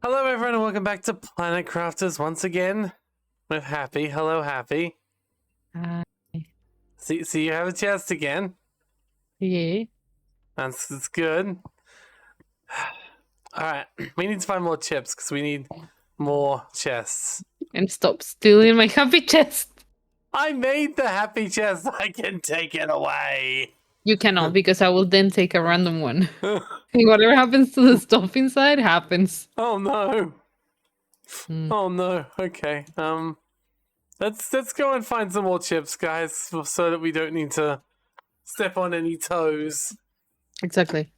Hello everyone and welcome back to Planet Crafters once again with Happy. Hello Happy. Hi. See you have a chest again. Yeah. That's good. Alright, we need to find more chips because we need more chests. And stop stealing my happy chest. I made the happy chest, I can take it away. You cannot, because I will then take a random one. Whatever happens to the stuff inside happens. Oh no. Mm. Oh no. Okay. Let's go and find some more chips, guys, so that we don't need to step on any toes. Exactly.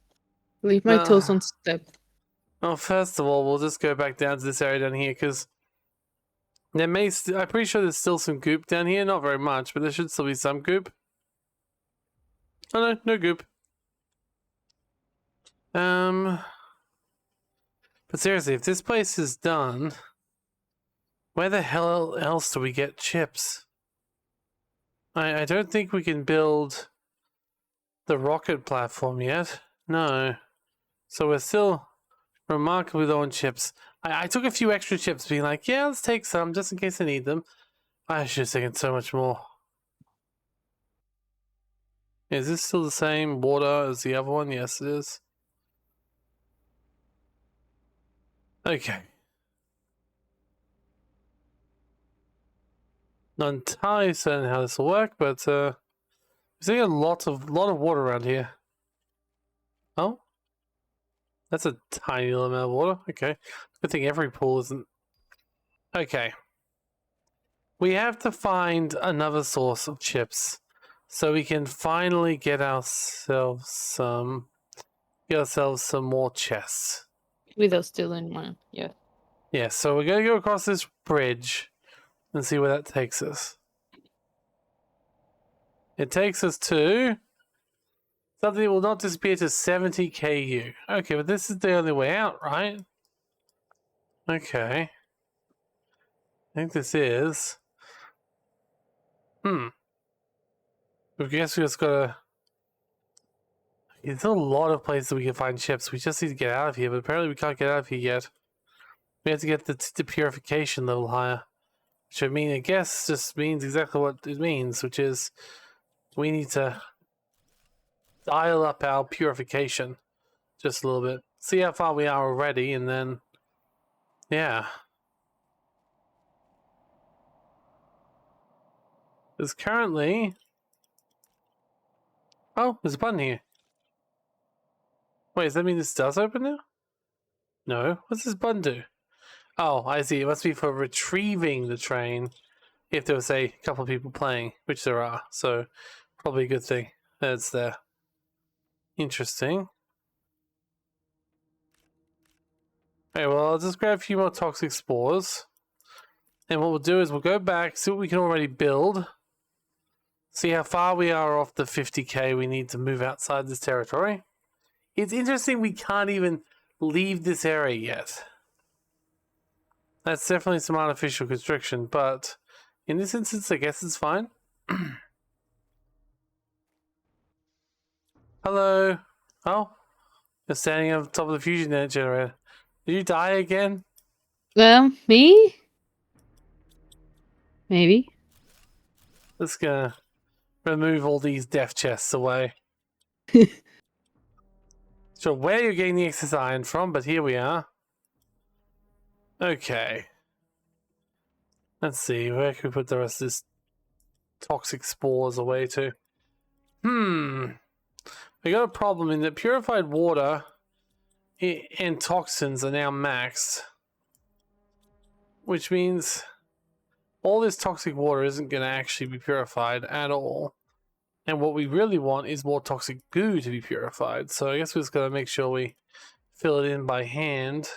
Leave my toes on step. Well, first of all, we'll just go back down to this area down here because there may. I'm pretty sure there's still some goop down here. Not very much, but there should still be some goop. Oh no, no goop. But seriously, if this place is done, where the hell else do we get chips? I don't think we can build the rocket platform yet. No. So we're still remarkably low on chips. I took a few extra chips, being like, yeah, let's take some just in case I need them. I should have taken so much more. Is this still the same water as the other one? Yes, it is. Okay. Not entirely certain how this will work, but there's a lot of water around here. Oh, that's a tiny little amount of water. Okay, good thing every pool isn't. Okay, we have to find another source of chips, so we can finally get ourselves some more chests. Without stealing one, yeah. Yeah, so we're gonna go across this bridge and see where that takes us. It takes us to something that will not disappear to 70 KU. Okay, but this is the only way out, right? Okay. I think this is. I guess we just gotta. There's a lot of places we can find chips. We just need to get out of here, but apparently we can't get out of here yet. We have to get the purification level higher. Which I guess just means exactly what it means, which is we need to dial up our purification just a little bit. See how far we are already, and then, yeah. Because currently... Oh, there's a button here. Wait, does that mean this does open now? No. What's this button do? Oh, I see. It must be for retrieving the train if there was, say, a couple of people playing, which there are. So, probably a good thing that it's there. Interesting. Okay, well, I'll just grab a few more toxic spores. And what we'll do is we'll go back, see what we can already build. See how far we are off the 50k we need to move outside this territory. It's interesting we can't even leave this area yet. That's definitely some artificial constriction, but in this instance, I guess it's fine. Hello. Oh, you're standing on top of the fusion generator. Did you die again? Me? Maybe. Let's go remove all these death chests away. Sure, where you're getting the excess iron from, but here we are. Okay. Let's see, where can we put the rest of this toxic spores away to? We got a problem in that purified water and toxins are now maxed. Which means all this toxic water isn't going to actually be purified at all. And what we really want is more toxic goo to be purified. So I guess we're just going to make sure we fill it in by hand.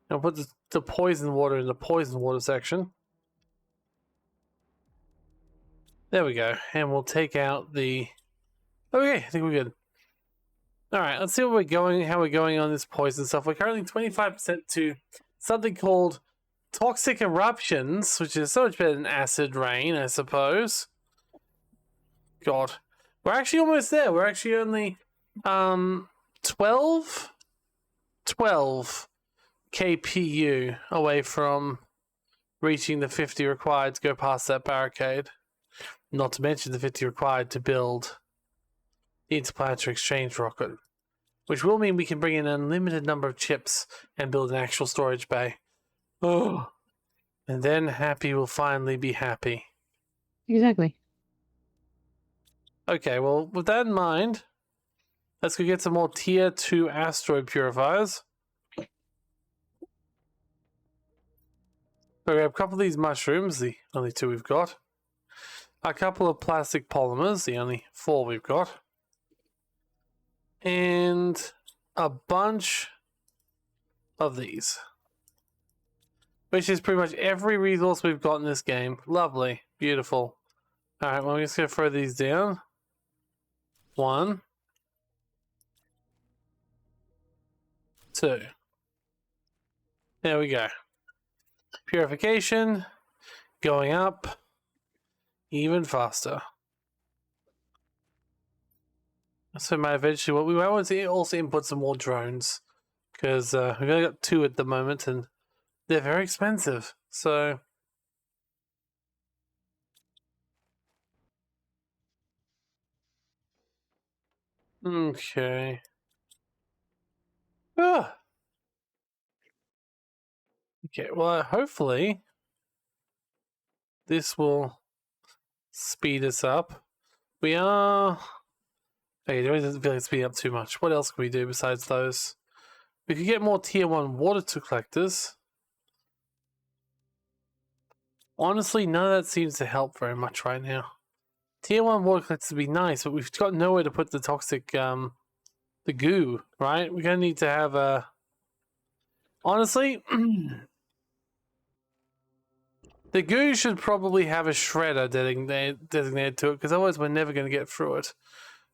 And put the poison water in the poison water section. There we go. And we'll take out the... Okay, I think we're good. Alright, let's see how we're going on this poison stuff. We're currently 25% to something called toxic eruptions, which is so much better than acid rain, I suppose. God. We're actually almost there. We're actually only 12 kpu away from reaching the 50 required to go past that barricade. Not to mention the 50 required to build the interplanetary exchange rocket, which will mean we can bring in an unlimited number of chips and build an actual storage bay. Oh, and then Happy will finally be happy. Exactly. Okay, well, with that in mind, let's go get some more tier 2 asteroid purifiers. So we have a couple of these mushrooms, the only 2 we've got. A couple of plastic polymers, the only 4 we've got. And a bunch of these. Which is pretty much every resource we've got in this game. Lovely. Beautiful. Alright, well, I'm just going to throw these down. 1. 2. There we go. Purification. Going up. Even faster. So might eventually, we might want to also input some more drones. Because we've only got 2 at the moment and they're very expensive. So... Okay. Ah. Okay, well, hopefully this will speed us up. We are... Okay, it doesn't feel like it's speeding up too much. What else can we do besides those? We could get more tier 1 water collectors. Honestly, none of that seems to help very much right now. Tier 1 water collectors would be nice, but we've got nowhere to put the toxic, the goo, right? We're going to need to have a... Honestly, the goo should probably have a shredder designated to it, because otherwise we're never going to get through it.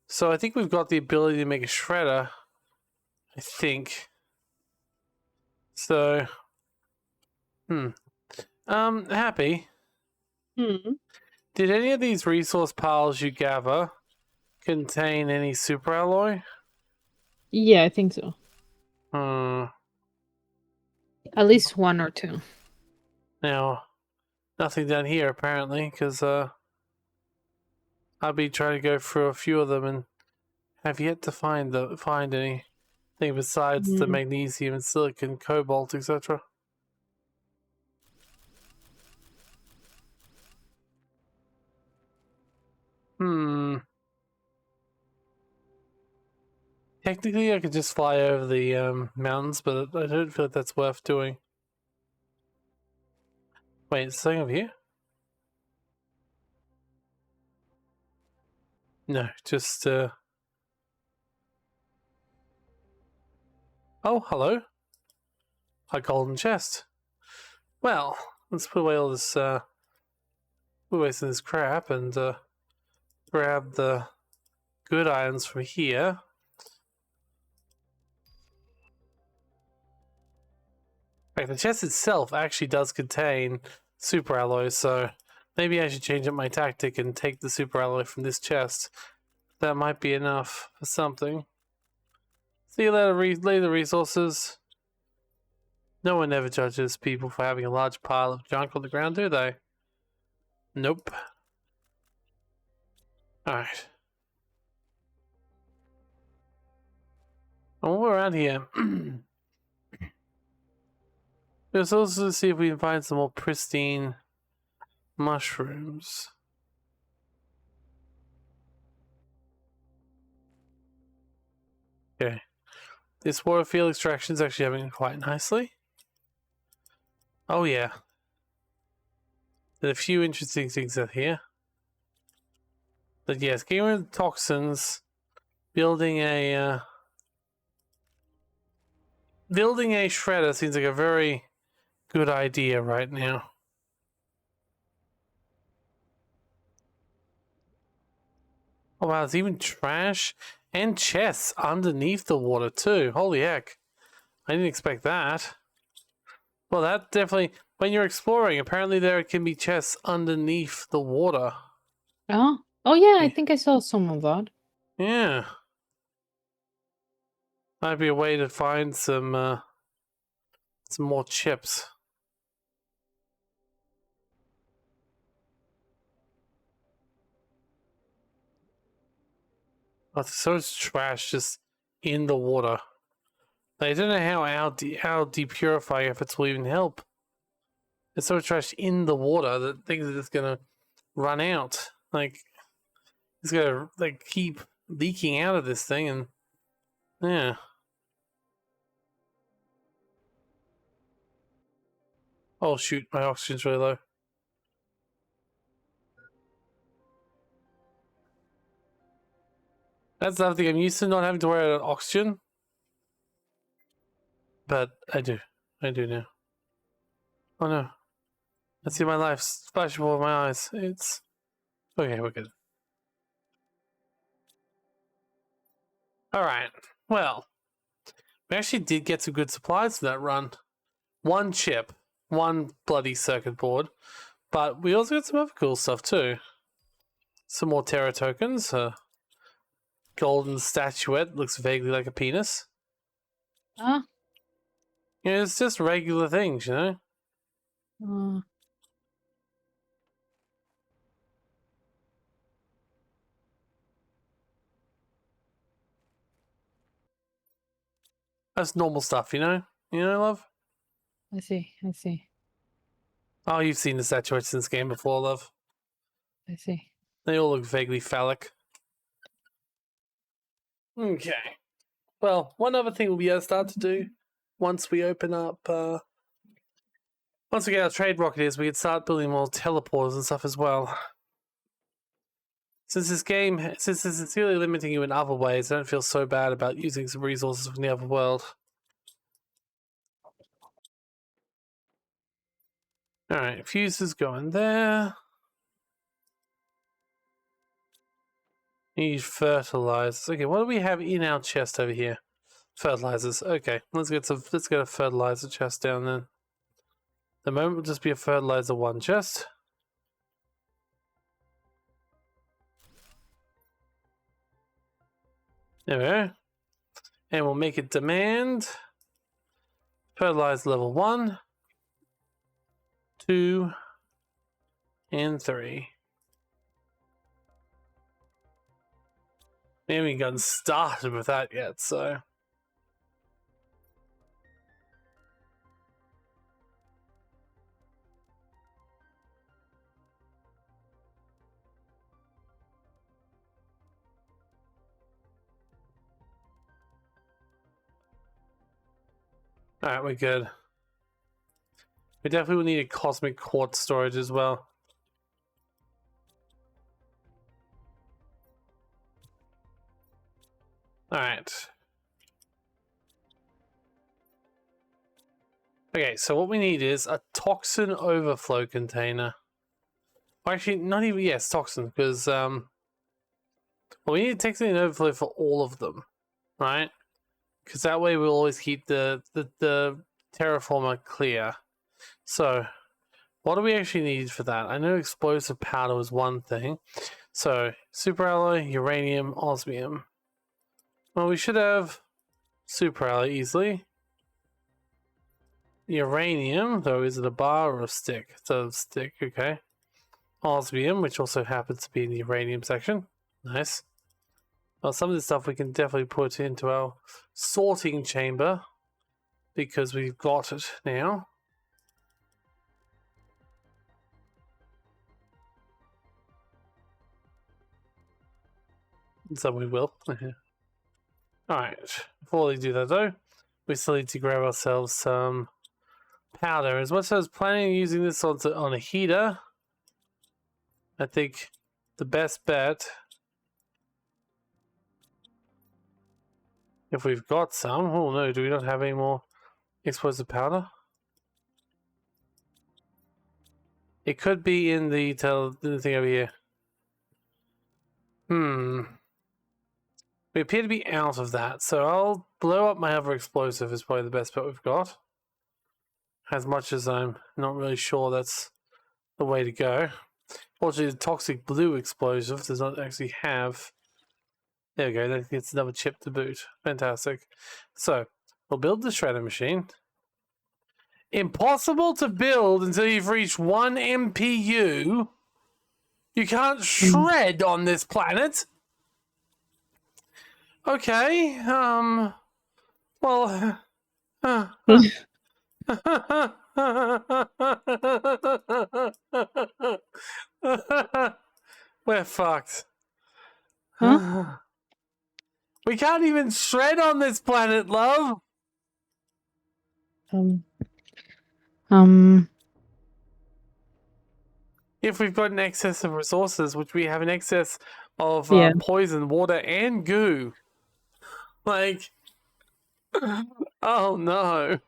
So I think we've got the ability to make a shredder. I think. So, Happy. Did any of these resource piles you gather contain any superalloy? Yeah, I think so. At least 1 or 2. Now, nothing down here apparently, because I'll be trying to go through a few of them and have yet to find anything besides the magnesium and silicon, cobalt, etc. Technically, I could just fly over the mountains, but I don't feel like that's worth doing. Wait, is something over here? No, just Oh, hello. A golden chest. Well, let's put away all this put away some of this crap and grab the good items from here. Like, the chest itself actually does contain super alloys, so maybe I should change up my tactic and take the super alloy from this chest. That might be enough for something. See you later, resources. No one ever judges people for having a large pile of junk on the ground, do they? Nope. Alright. While we're around here, let's also see if we can find some more pristine mushrooms. Okay. This water field extraction is actually happening quite nicely. Oh yeah. There are a few interesting things out here. But yes, getting rid of the toxins, building a shredder seems like a very good idea right now. Oh wow, there's even trash and chests underneath the water too. Holy heck. I didn't expect that. Well, that definitely, when you're exploring, apparently there can be chests underneath the water. Oh yeah, I think I saw some of that. Yeah. Might be a way to find some some more chips. Oh, so much trash just in the water. I don't know how depurifying efforts will even help. There's so much trash in the water that things are just gonna run out. Like it's gonna like keep leaking out of this thing, and yeah. Oh shoot, my oxygen's really low. That's the other thing. I'm used to not having to worry about oxygen, but I do now. Oh no. I see my life splash before my eyes. It's okay, we're good. Alright. Well, we actually did get some good supplies for that run. One chip, one bloody circuit board, but we also got some other cool stuff too. Some more Terra tokens. Golden statuette looks vaguely like a penis. Huh? Yeah, it's just regular things, you know? That's normal stuff, you know? You know, love? I see. Oh, you've seen the statuettes in this game before, love. I see. They all look vaguely phallic. Okay. Well, one other thing we'll be able to start to do once we open up, once we get our trade rocket is we can start building more teleporters and stuff as well. Since this is really limiting you in other ways, I don't feel so bad about using some resources from the other world. Alright, fuses going there. Need fertilizers. Okay, what do we have in our chest over here? Fertilizers. Okay, let's get a fertilizer chest down then. The moment will just be a fertilizer one chest. There we go. And we'll make it demand. Fertilizer level 1, 2, and 3. We haven't gotten started with that yet, so. Alright, we're good. We definitely will need a cosmic quartz storage as well. Alright. Okay, so what we need is a toxin overflow container. Or actually, not even, yes, toxin, because, well, we need a toxin overflow for all of them, right? Because that way we'll always keep the terraformer clear. So, what do we actually need for that? I know explosive powder was one thing. So, superalloy, uranium, osmium. Well, we should have superalloy easily. Uranium, though, is it a bar or a stick? It's a stick, okay. Osmium, which also happens to be in the uranium section. Nice. Well, some of this stuff we can definitely put into our sorting chamber because we've got it now. So we will. Alright, before we do that though, we still need to grab ourselves some powder. As much as I was planning on using this on a heater, I think the best bet, if we've got some, oh no, do we not have any more explosive powder? It could be in the thing over here. We appear to be out of that, so I'll blow up my other explosive is probably the best bet we've got. As much as I'm not really sure that's the way to go. Fortunately, the toxic blue explosive does not actually have... There we go, that gets another chip to boot. Fantastic. So, we'll build the shredder machine. impossible to build until you've reached 1 MPU. You can't shred on this planet. Okay, well... We're fucked. Huh? We can't even shred on this planet, love. If we've got an excess of resources, which we have an excess of Yeah. poison, water, and goo. Like, oh no.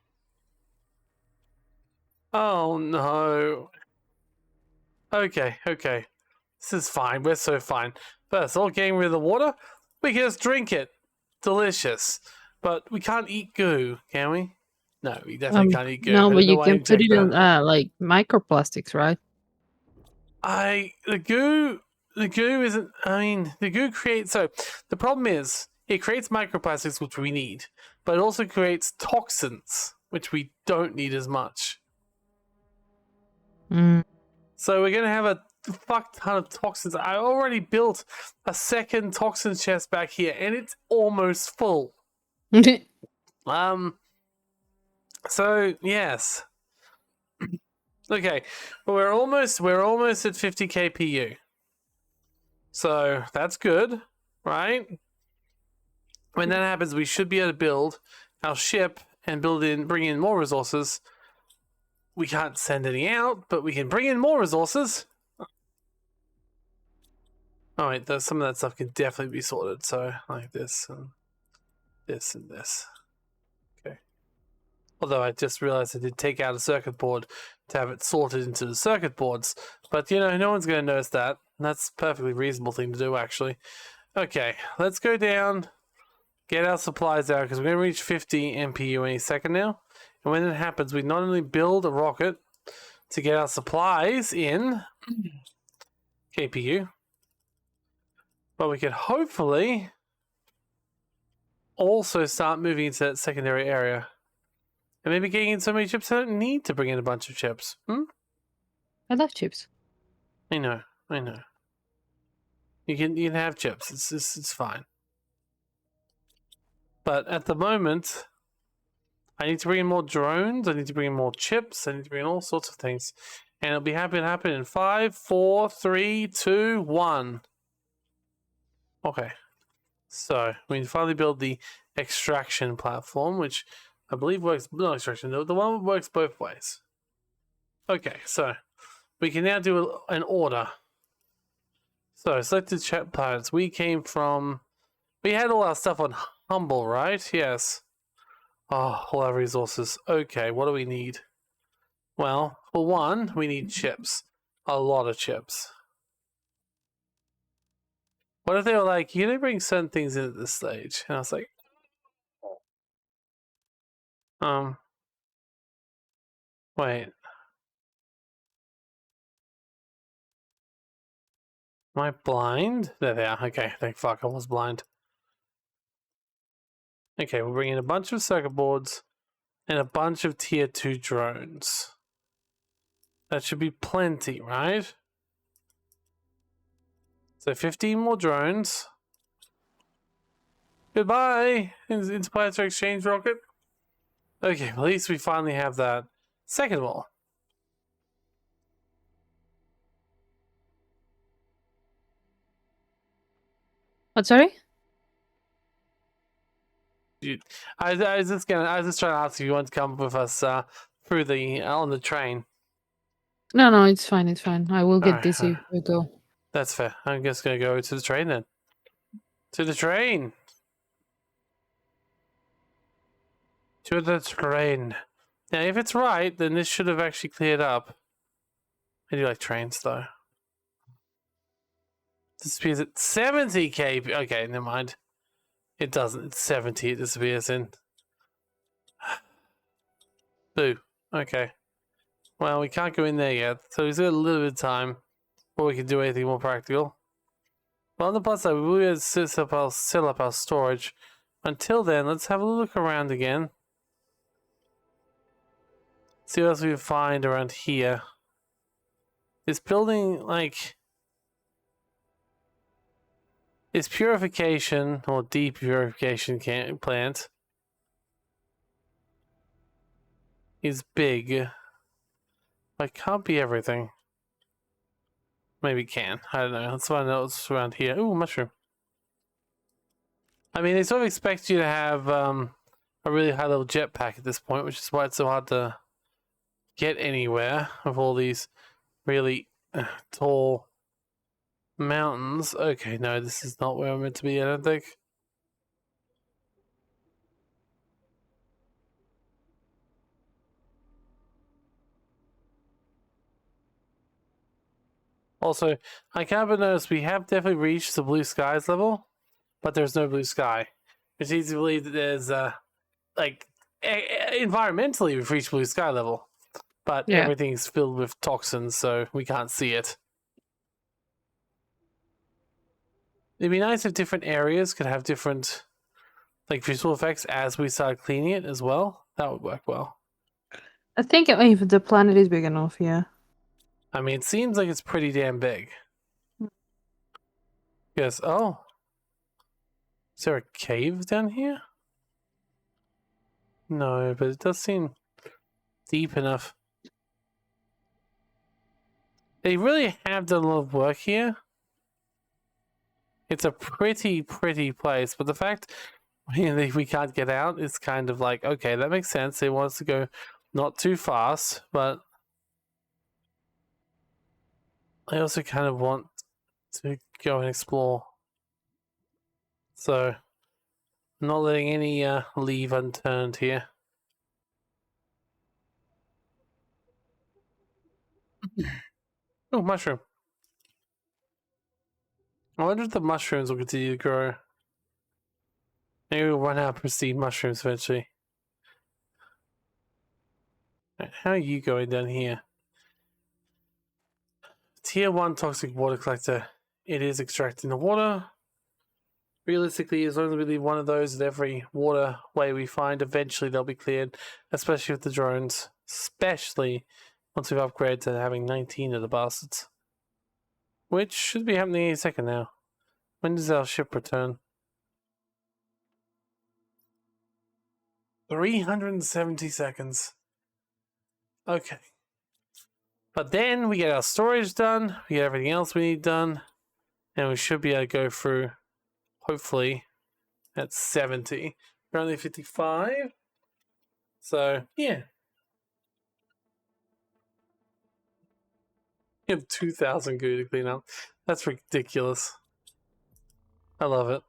Oh no. Okay, okay. This is fine. We're so fine. First, all getting rid of the water. We can just drink it. Delicious. But we can't eat goo, can we? No, we definitely can't eat goo. No, I but don't know you why can put it in that. like microplastics, right? The goo isn't. I mean, the goo creates. So the problem is, it creates microplastics, which we need, but it also creates toxins, which we don't need as much. So we're gonna have a fuck ton of toxins. I already built a second toxin chest back here, and it's almost full. So yes. Okay, well, we're almost at 50 kpu. So that's good, right? When that happens, we should be able to build our ship and bring in more resources. We can't send any out, but we can bring in more resources. Oh wait, some of that stuff can definitely be sorted. So like this and this and this. Okay. Although I just realized I did take out a circuit board to have it sorted into the circuit boards. But you know, no one's going to notice that. That's a perfectly reasonable thing to do, actually. Okay, let's go down, get our supplies out, because we're going to reach 50 MPU any second now. And when it happens, we not only build a rocket to get our supplies in KPU, but we could hopefully also start moving into that secondary area. And maybe getting in so many chips, I don't need to bring in a bunch of chips. I love chips. I know. You can have chips. It's fine. But at the moment, I need to bring in more drones. I need to bring in more chips. I need to bring in all sorts of things, and it'll be happy to happen in 5, 4, 3, 2, 1. Okay. So we finally build the extraction platform, which I believe works. Not extraction. The one that works both ways. Okay. So we can now do an order. So selected chat planets. We came from. We had all our stuff on Humble, right? Yes. Oh, all our resources. Okay, what do we need? Well, for one, we need chips. A lot of chips. What if they were like, you didn't bring certain things in at this stage? And I was like, wait. Am I blind? There they are. Okay, thank fuck, I was blind. Okay, we'll bring in a bunch of circuit boards and a bunch of tier 2 drones. That should be plenty, right? So 15 more drones. Goodbye, Interplanetary Exchange Rocket. Okay, at least we finally have that. Second of all, What, sorry? I was just trying to ask if you want to come with us through the on the train. No, it's fine. It's fine. I will get Alright, dizzy if we go. That's fair. I'm just gonna go to the train then. To the train. To the train. Now, if it's right, then this should have actually cleared up. I do like trains though. Disappears at 70 kp. Okay, never mind. It doesn't. It's 70. It disappears in. Boo. Okay. Well, we can't go in there yet, so we've got a little bit of time before we can do anything more practical. But on the plus side, we will be able to set up our storage. Until then, let's have a look around again. See what else we can find around here. This building, like, this purification or deep purification plant is big. But can't be everything. Maybe it can. I don't know. Let's find out what's around here. Ooh, mushroom. I mean, they sort of expect you to have a really high level jetpack at this point, which is why it's so hard to get anywhere with all these really tall mountains. Okay, no, this is not where I'm meant to be, I don't think. Also, I can't but notice we have definitely reached the blue skies level, but there's no blue sky. It's easy to believe that there's like environmentally we've reached blue sky level, but Yeah. everything's filled with toxins, so we can't see it. It'd be nice if different areas could have different like visual effects as we start cleaning it as well. That would work well. I think if the planet is big enough, yeah. I mean, it seems like it's pretty damn big. Yes. Oh, is there a cave down here? No, but it does seem deep enough. They really have done a lot of work here. It's a pretty place, but the fact we can't get out is kind of like, okay, that makes sense. They want us to go not too fast, but I also kind of want to go and explore. So, I'm not letting any leave unturned here. Oh, mushroom. I wonder if the mushrooms will continue to grow. Maybe we'll run out of pristine mushrooms eventually. How are you going down here? Tier 1 toxic water collector. It is extracting the water. Realistically, as long as we leave one of those at every waterway we find, eventually they'll be cleared, especially with the drones. Especially once we've upgraded to having 19 of the bastards. Which should be happening any second now. When does our ship return? 370 seconds. Okay. But then we get our storage done, we get everything else we need done, and we should be able to go through, hopefully, at 70. We're only 55. So, yeah. You have 2,000 goo to clean up. That's ridiculous. I love it.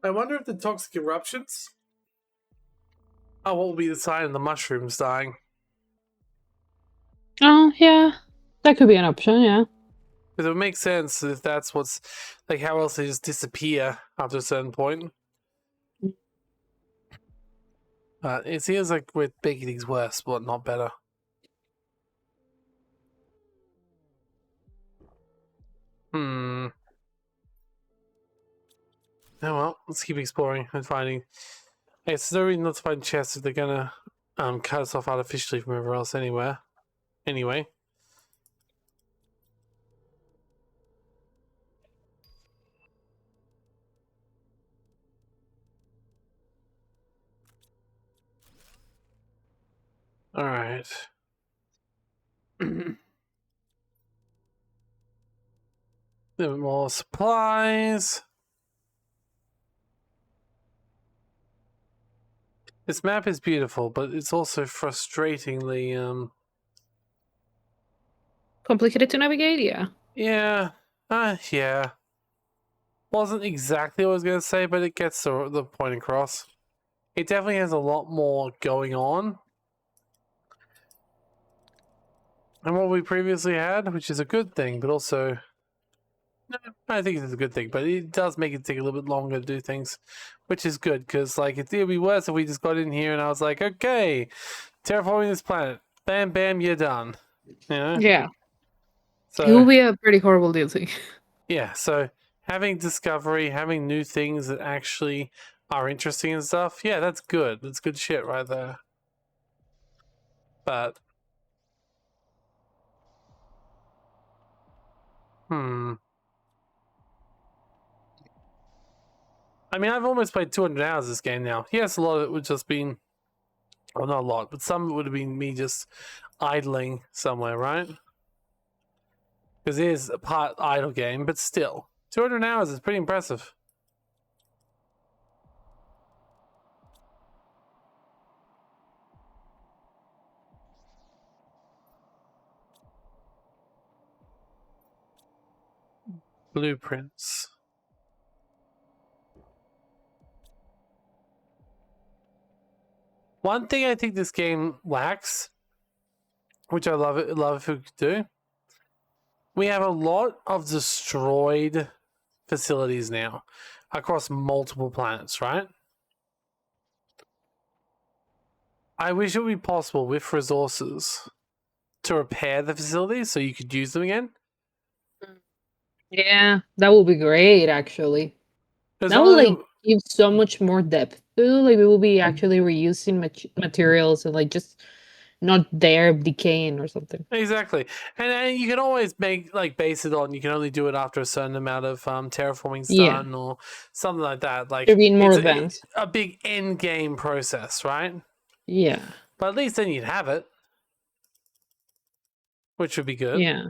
I wonder if the toxic eruptions what will be the sign of the mushrooms dying. Oh, yeah. That could be an option, yeah. Because it would make sense if that's what's like how else they just disappear after a certain point. It seems like we're making things worse, but not better. Oh well, let's keep exploring and finding. It's no reason not to find chests if they're gonna cut us off artificially from everywhere else anywhere. Anyway. Alright. A little bit more supplies. This map is beautiful, but it's also frustratingly Complicated to navigate, yeah. yeah. Yeah. Wasn't exactly what I was gonna say, but it gets the point across. It definitely has a lot more going on than what we previously had, which is a good thing, but also I think it's a good thing, but it does make it take a little bit longer to do things, which is good, because like it would be worse if we just got in here and I was like, okay, terraforming this planet. bam, bam, you're done. You know? Yeah. So It will be a pretty horrible DLC. yeah, so having discovery, having new things that actually are interesting and stuff, yeah, that's good. That's good shit right there. But I mean, I've almost played 200 hours this game now. Yes, a lot of it would just been, well, not a lot, but some would have been me just idling somewhere, right? Because it is a part idle game, but still, 200 hours is pretty impressive. Blueprints. One thing I think this game lacks, which I love if we could do, we have a lot of destroyed facilities now across multiple planets, right? I wish it would be possible with resources to repair the facilities so you could use them again. Yeah, that would be great, actually. There's That would only like give so much more depth. Like we will be actually reusing materials and like just not there decaying or something. exactly, and you can always base it on you can only do it after a certain amount of terraforming's Yeah, done or something like that. Like they're being more it's advanced. a big end game process, right? Yeah, But at least then you'd have it, which would be good. yeah.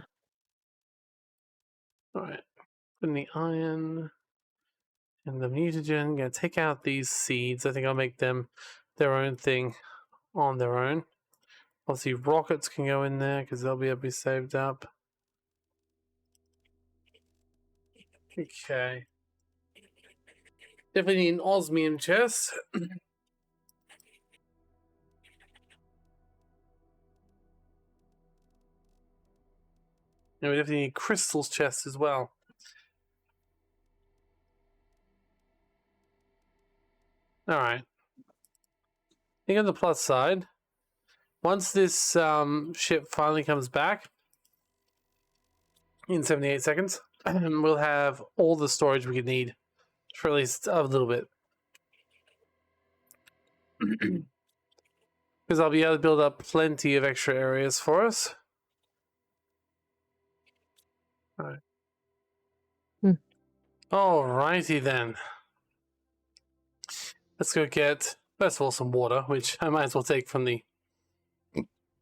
All right, put in the iron and the mutagen. Gonna take out these seeds. I think I'll make them their own thing on their own. Obviously, rockets can go in there because they'll be able to be saved up. Okay. Definitely need an osmium chest. And we definitely need crystals chest as well. Alright. I think on the plus side, once this ship finally comes back in 78 seconds, we'll have all the storage we could need for at least a little bit. Because I'll be able to build up plenty of extra areas for us. Alright. Alrighty then. Let's go get, first of all, some water, which I might as well take from the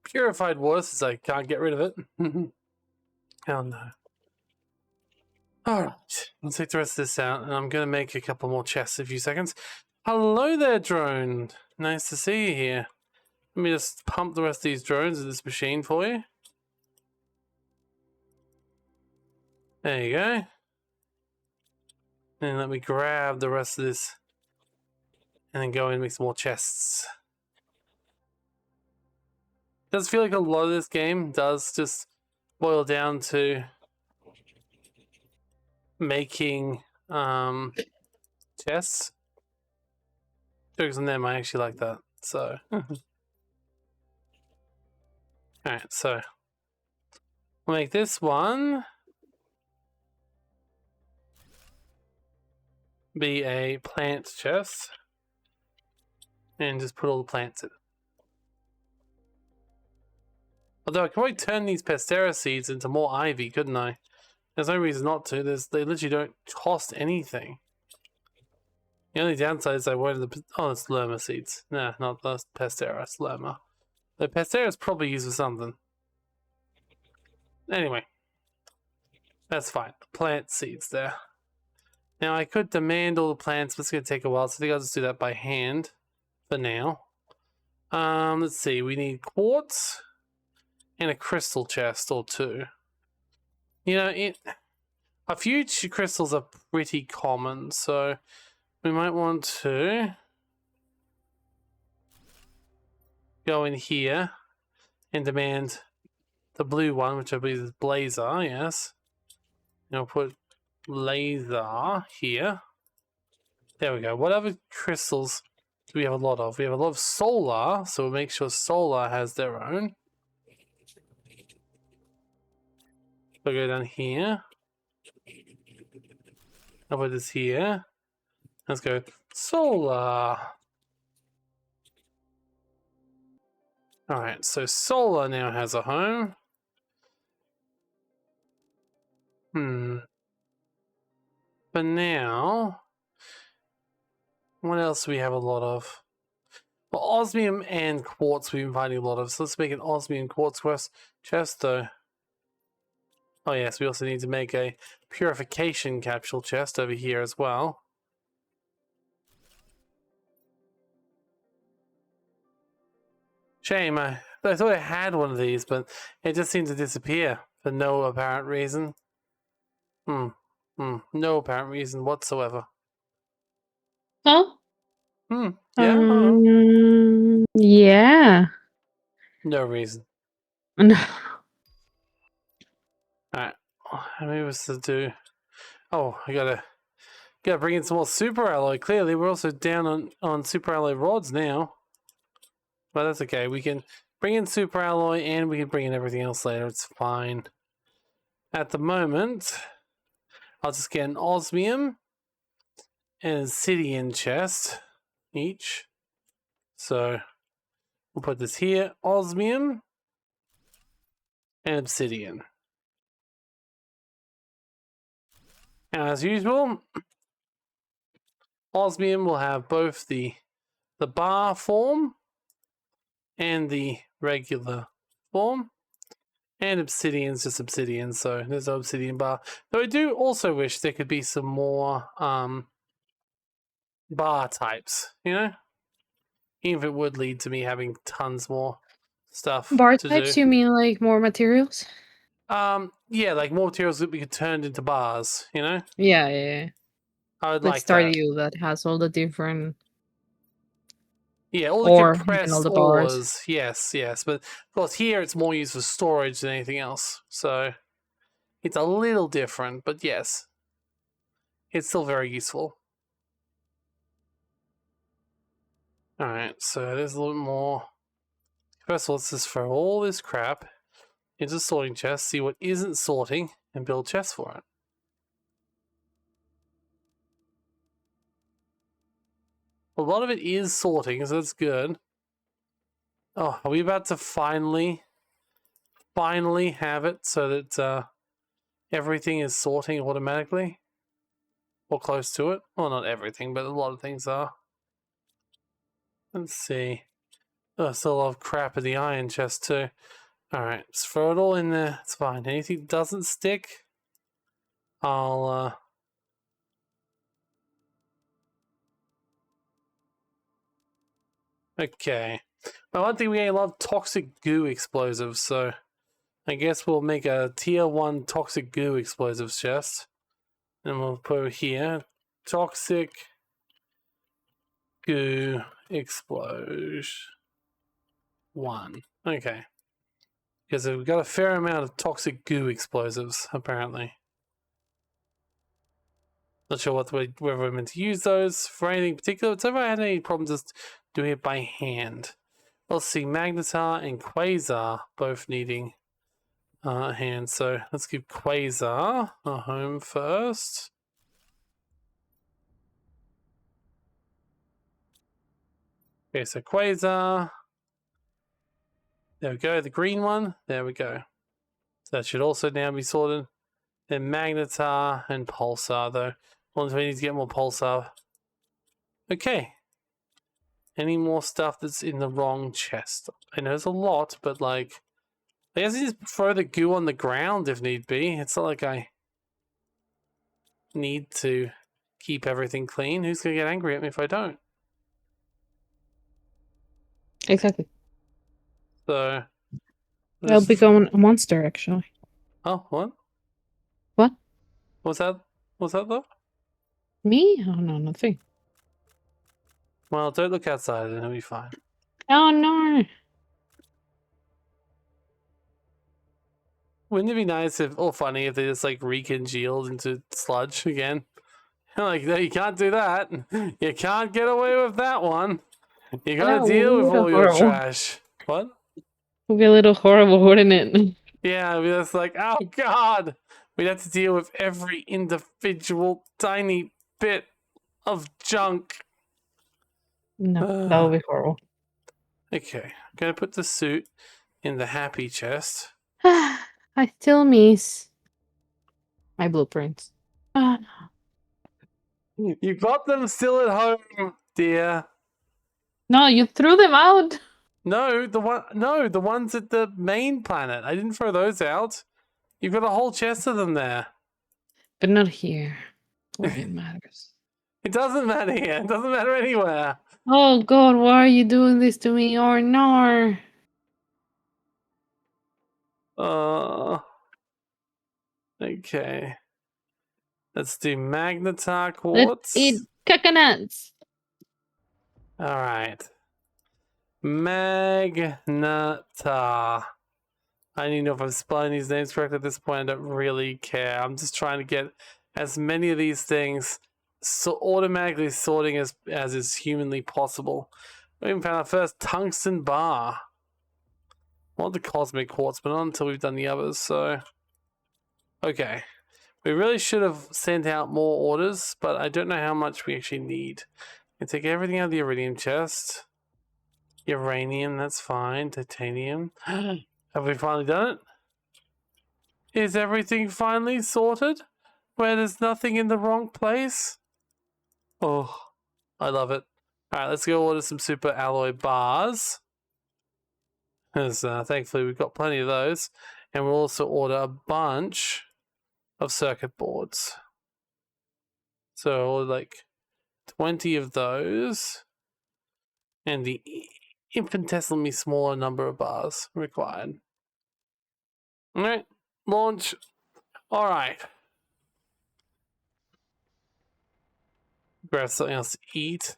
purified water since I can't get rid of it. Oh no. Alright, let's take the rest of this out, and I'm going to make a couple more chests in a few seconds. Hello there, drone. Nice to see you here. Let me just pump the rest of these drones in this machine for you. There you go. And let me grab the rest of this and then go in and make some more chests. It does feel like a lot of this game does just boil down to making chests. Jokes on them, I actually like that. So alright, so we'll make this one be a plant chest and just put all the plants in. Although I could probably turn these Pastera seeds into more ivy, couldn't I? There's no reason not to. They literally don't cost anything. The only downside is I wanted the... Oh, it's Lerma seeds. Nah, not the Pastera, it's Lerma. The Pastera is probably used for something. Anyway. That's fine. Plant seeds there. Now, I could demand all the plants, but it's going to take a while, so I think I'll just do that by hand for now. Let's see. We need quartz and a crystal chest or two. You know, a few crystals are pretty common, so we might want to go in here and demand the blue one, which I believe is Blazer, yes. Now put laser here. There we go. What other crystals do we have a lot of? We have a lot of solar, so we'll make sure solar has their own. So go down here. I'll put this here. Let's go solar. Alright, so solar now has a home. But now, what else do we have a lot of? Well, osmium and quartz we've been finding a lot of, so let's make an osmium quartz chest though. Oh yes, we also need to make a purification capsule chest over here as well. Shame, I thought I had one of these, but it just seemed to disappear for no apparent reason. No apparent reason whatsoever. Oh? Yeah? Oh. Yeah. No reason. No. Alright. Maybe what's to do? Oh, I gotta bring in some more super alloy. Clearly, we're also down on super alloy rods now. But that's okay. We can bring in super alloy and we can bring in everything else later. It's fine. At the moment, I'll just get an osmium and an obsidian chest each. So we'll put this here, osmium and obsidian. And as usual, osmium will have both the bar form and the regular form. And obsidian's just obsidian, so there's no obsidian bar. Though I do also wish there could be some more bar types, you know? Even if it would lead to me having tons more stuff Bar to types, do. you mean like more materials? Yeah, like more materials that we could turn into bars, you know? Yeah. I would Like like that. Stardew that has all the different Yeah, all the ore and compressed all the bars. ores. Yes. But of course here it's more used for storage than anything else. So it's a little different, but yes. It's still very useful. Alright, so there's a little bit more. First of all, let's just throw all this crap into sorting chests, see what isn't sorting, and build chests for it. A lot of it is sorting, so that's good. Oh, are we about to finally have it so that everything is sorting automatically? Or close to it? Well, not everything, but a lot of things are. Let's see. Oh, still a lot of crap in the iron chest too. Alright, let's throw it all in there. It's fine. Anything that doesn't stick, I'll okay. But one thing we ain't love toxic goo explosives, so I guess we'll make a tier 1 toxic goo explosives chest. And we'll put here toxic goo explosion 1. Okay. Because we've got a fair amount of toxic goo explosives, apparently. Not sure whether we're meant to use those for anything particular. It's never had any problem just doing it by hand. Let's see, Magnetar and Quasar both needing a hand. So let's give Quasar a home first. Okay, so Quasar. There we go, the green one. There we go. So that should also now be sorted. Then Magnetar and Pulsar, though. Once we need to get more Pulsar. Okay. Any more stuff that's in the wrong chest? I know there's a lot, but like, I guess I just throw the goo on the ground if need be. It's not like I need to keep everything clean. Who's going to get angry at me if I don't? Exactly. So... I'll become a monster, actually. Oh, what? What? What's that? What's that, though? Me? Oh, no, nothing. Well, don't look outside and it'll be fine. Oh, no. Wouldn't it be nice if, or funny, if they just like recongealed into sludge again? Like, no, you can't do that. You can't get away with that one. You gotta deal with all your trash. What? It would be a little horrible, wouldn't it? Yeah, I mean, that's like, oh god, we'd have to deal with every individual tiny bit of junk. No, that would be horrible. Okay, I'm gonna put the suit in the happy chest. I still miss my blueprints. Ah, You got them still at home, dear. no, you threw them out. No, the ones at the main planet. I didn't throw those out. You've got a whole chest of them there. But not here, where it matters. It doesn't matter here. It doesn't matter anywhere. Oh God, why are you doing this to me? Or no? Okay. Let's do magnetar Let's quartz. eat coconuts. All right. Magnetar. I don't even know if I'm spelling these names correct at this point. I don't really care. I'm just trying to get as many of these things so automatically sorting as is humanly possible. We even found our first tungsten bar. I want the cosmic quartz, but not until we've done the others, so... Okay. We really should have sent out more orders, but I don't know how much we actually need. We take everything out of the iridium chest. Uranium, that's fine. Titanium. Have we finally done it? Is everything finally sorted? Where there's nothing in the wrong place? Oh, I love it. Alright, let's go order some super alloy bars. Because thankfully we've got plenty of those. And we'll also order a bunch of circuit boards. So, like 20 of those. And the infinitesimally smaller number of bars required. Alright, launch. Alright. Grab something else to eat.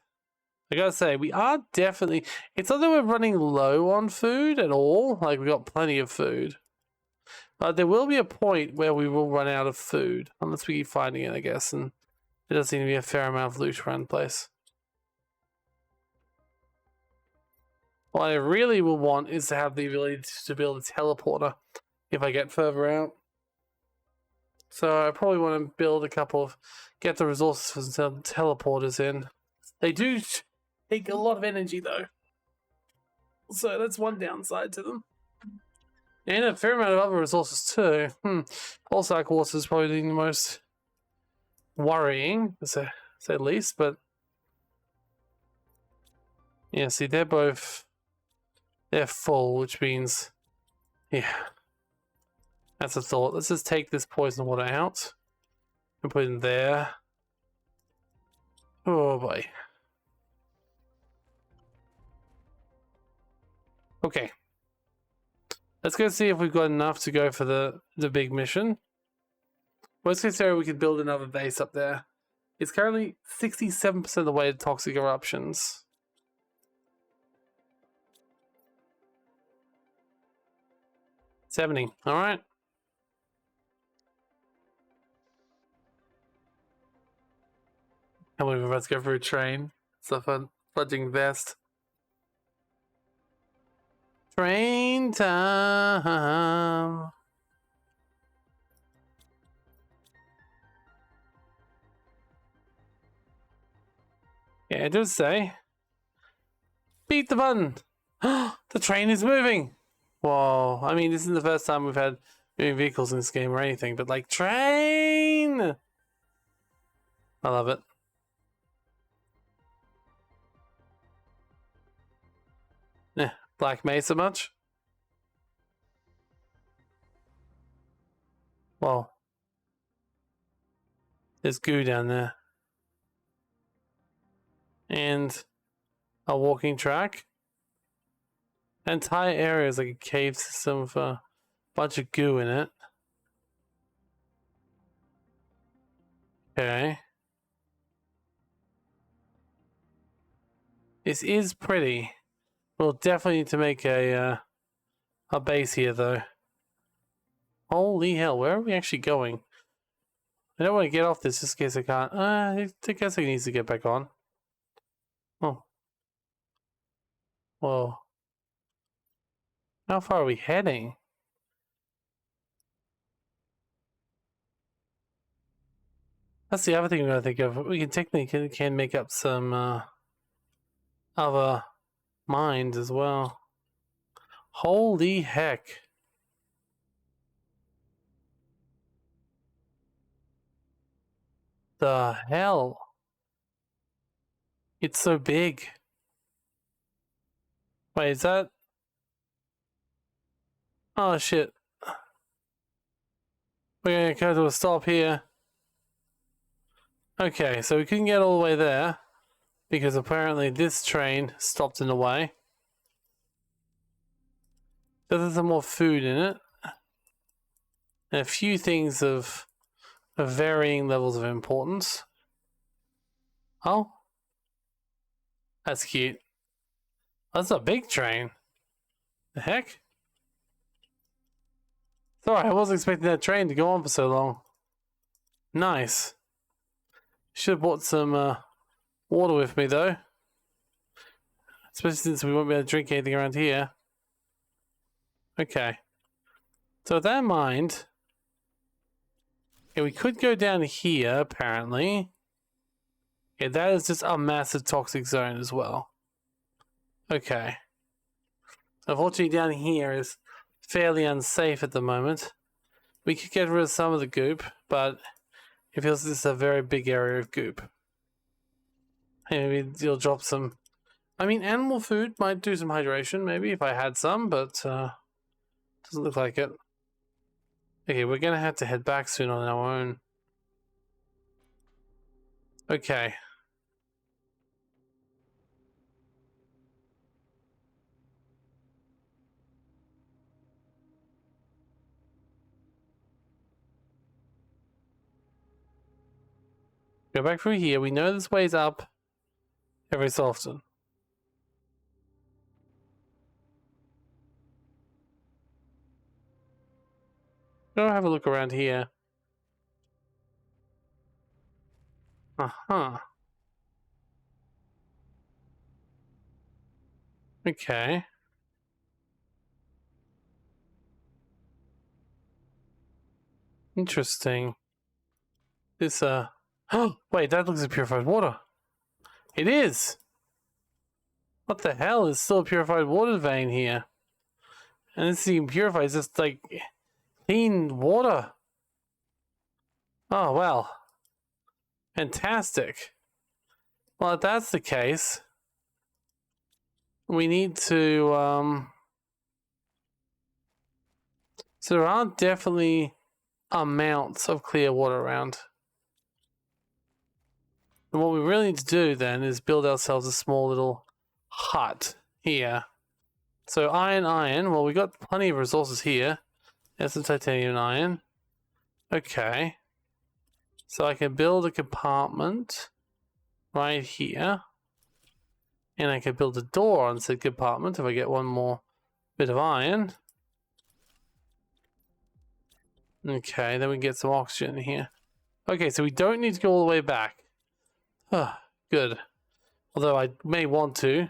I gotta say, we are definitely... It's not that we're running low on food at all. Like, we got plenty of food. But there will be a point where we will run out of food. Unless we keep finding it, I guess. And there does seem to be a fair amount of loot around the place. What I really will want is to have the ability to build a teleporter if I get further out. So I probably want to build a couple of... Get the resources for some teleporters in. They do take a lot of energy, though. So that's one downside to them. And a fair amount of other resources, too. Pulsar quartz is probably the most worrying, to say the least, but... Yeah, see, they're full, which means... Yeah. That's a thought. Let's just take this poison water out. And put it in there. Oh, boy. Okay. Let's go see if we've got enough to go for the big mission. Worst case scenario, we could build another base up there. It's currently 67% of the way to toxic eruptions. $70. Alright. And we're about to go for a train. It's a fun fudging vest. Train time. Yeah, it does say. Beat the button. The train is moving. Whoa. I mean, this isn't the first time we've had moving vehicles in this game or anything, but like, train! I love it. Black Mesa much? Well, there's goo down there. And a walking track. Entire area is like a cave system with a bunch of goo in it. Okay. This is pretty. We'll definitely need to make a base here, though. Holy hell, where are we actually going? I don't want to get off this just in case I can't. I guess I need to get back on. Oh. Whoa. How far are we heading? That's the other thing we gotta think of. We can technically can make up some other mines as well. Holy heck. The hell? It's so big. Wait, is that? Oh shit. We're gonna go to a stop here. Okay, so we couldn't get all the way there because apparently this train stopped in the way. There's some more food in it. And a few things of varying levels of importance. Oh. That's cute. That's a big train. The heck? Sorry, I wasn't expecting that train to go on for so long. Nice. Should have brought some water with me though. Especially since we won't be able to drink anything around here. Okay. So with that in mind, yeah, we could go down here apparently. Yeah, that is just a massive toxic zone as well. Okay. Unfortunately down here is fairly unsafe at the moment. We could get rid of some of the goop, but it feels this is a very big area of goop. Maybe you'll drop some... I mean, animal food might do some hydration, maybe, if I had some, but doesn't look like it. Okay, we're gonna have to head back soon on our own. Okay. Go back through here. We know this way's up every so often. Go have a look around here. Uh-huh. Okay. Interesting. This, oh, wait, that looks like purified water. It is! What the hell? Is still a purified water vein here. And this even purified, it's just like clean water. Oh, well. Fantastic. Well, if that's the case, we need to, so there are definitely amounts of clear water around. And what we really need to do then is build ourselves a small little hut here. So iron, well, we got plenty of resources here. There's some titanium and iron. Okay. So I can build a compartment right here. And I can build a door on said compartment if I get one more bit of iron. Okay, then we get some oxygen here. Okay, so we don't need to go all the way back. Ah, good. Although I may want to,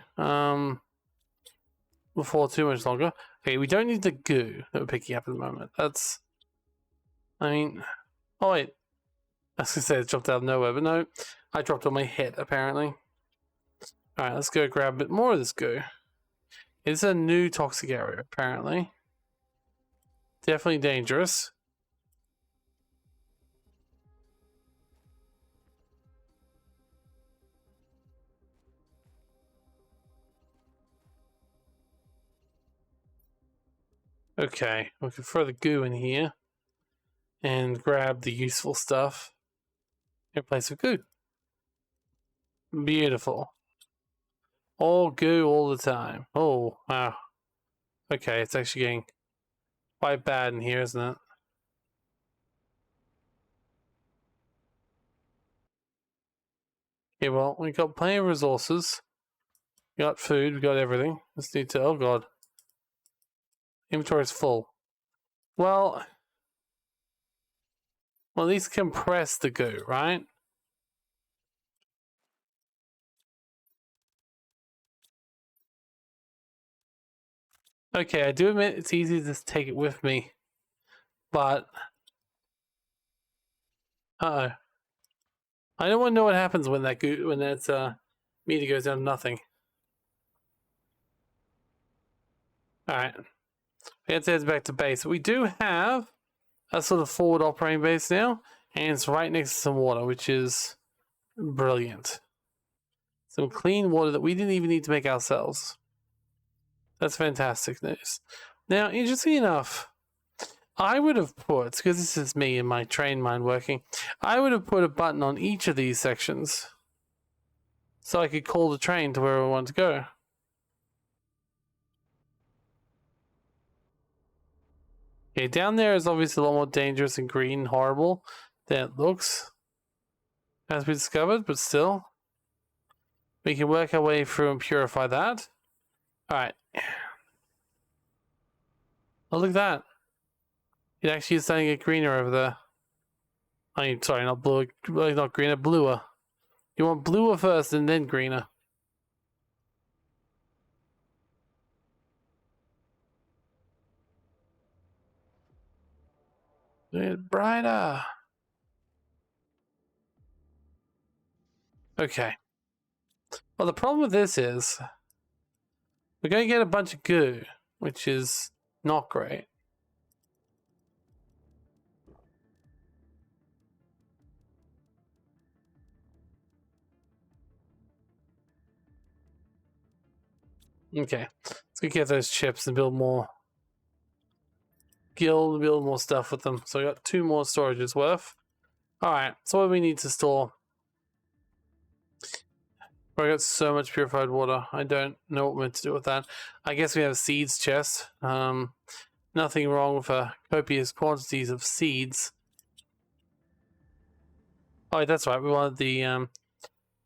before too much longer. Okay, we don't need the goo that we're picking up at the moment. That's, I mean, oh wait. I was gonna say it dropped out of nowhere, but no, I dropped on my head apparently. Alright, let's go grab a bit more of this goo. It's a new toxic area, apparently. Definitely dangerous. Okay, we can throw the goo in here and grab the useful stuff in place of goo. Beautiful. All goo all the time. Oh, wow. Okay, it's actually getting quite bad in here, isn't it? Yeah, well, we got plenty of resources. We got food, we got everything. Let's need to, oh god. Inventory is full. Well, at least compress the goo, right? Okay, I do admit it's easy to just take it with me. But, uh-oh. I don't want to know what happens when that meter goes down to nothing. Alright. Let's head back to base. We do have a sort of forward operating base now, and it's right next to some water, which is brilliant. Some clean water that we didn't even need to make ourselves. That's fantastic news. Now, interesting enough, I would have put, because this is me and my train mind working, I would have put a button on each of these sections so I could call the train to where I want to go. Okay, down there is obviously a lot more dangerous and green and horrible than it looks, as we discovered, but still. We can work our way through and purify that. Alright. Oh, look at that. It actually is starting to get greener over there. I mean, sorry, not blue, not greener, bluer. You want bluer first and then greener. It's brighter. Okay. Well, the problem with this is we're going to get a bunch of goo, which is not great. Okay, let's go get those chips and build more build more stuff with them. So we got 2 more storages worth. Alright, so what do we need to store? I got so much purified water. I don't know what we're meant to do with that. I guess we have a seeds chest. Nothing wrong with copious quantities of seeds. Oh, that's right. We wanted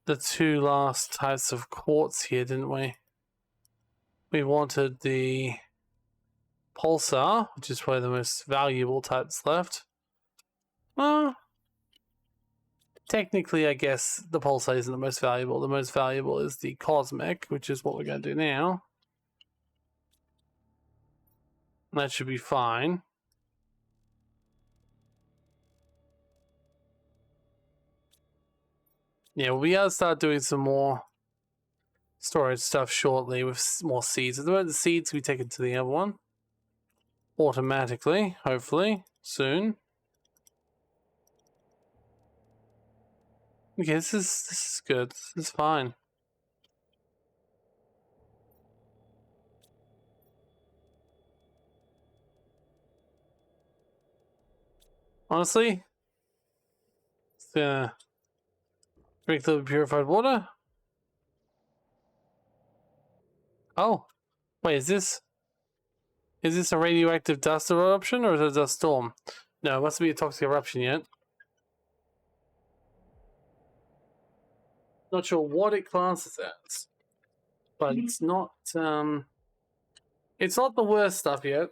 the 2 last types of quartz here, didn't we? We wanted the pulsar, which is probably the most valuable types left. Well, technically, I guess the pulsar isn't the most valuable. The most valuable is the cosmic, which is what we're going to do now. That should be fine. Yeah, we gotta start doing some more storage stuff shortly with more seeds. At the moment, the seeds we take it to the other one automatically, hopefully, soon. Okay, this is good. This is fine. Honestly, drink a little purified water. Oh, wait, is this a radioactive dust eruption or is it a dust storm? No, it must be a toxic eruption yet. Not sure what it classes as, but it's not the worst stuff yet.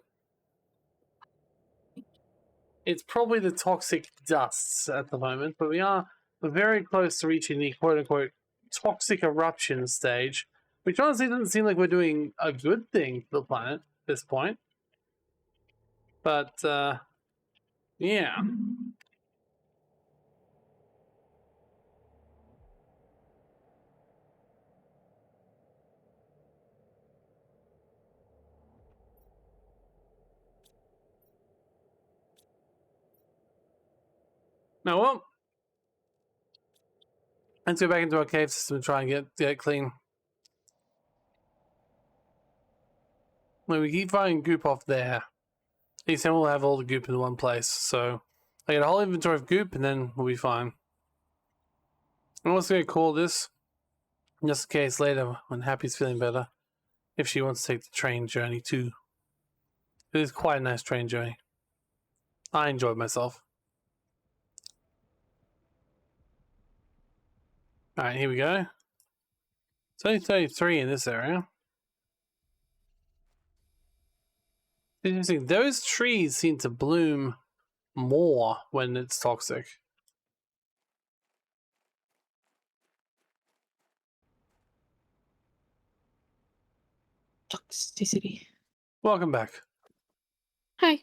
It's probably the toxic dusts at the moment, but we're very close to reaching the quote-unquote toxic eruption stage, which honestly doesn't seem like we're doing a good thing for the planet at this point. But, yeah. Now, well, let's go back into our cave system and try and get it clean. When we keep finding goop off there, at least then we'll have all the goop in one place. So I get a whole inventory of goop and then we'll be fine. I'm also going to call this, just in case later when Happy's feeling better, if she wants to take the train journey too. It is quite a nice train journey. I enjoyed myself. Alright, here we go. It's only 33 in this area. Interesting. Those trees seem to bloom more when it's toxic. Toxicity. Welcome back. Hi.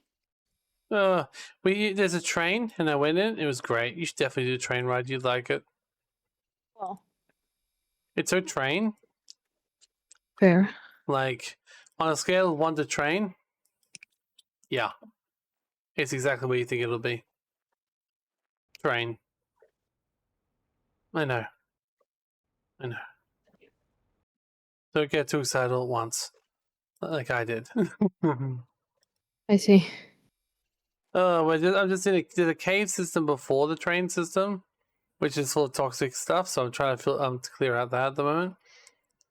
There's a train and I went in. It was great. You should definitely do a train ride. You'd like it. Well, It's a train. fair. Like, on a scale of 1 to train, yeah. It's exactly what you think it'll be. Train. I know. Don't get too excited all at once. Like I did. I see. Oh, I'm just in a cave system before the train system, which is full of toxic stuff. So I'm trying to clear out that at the moment.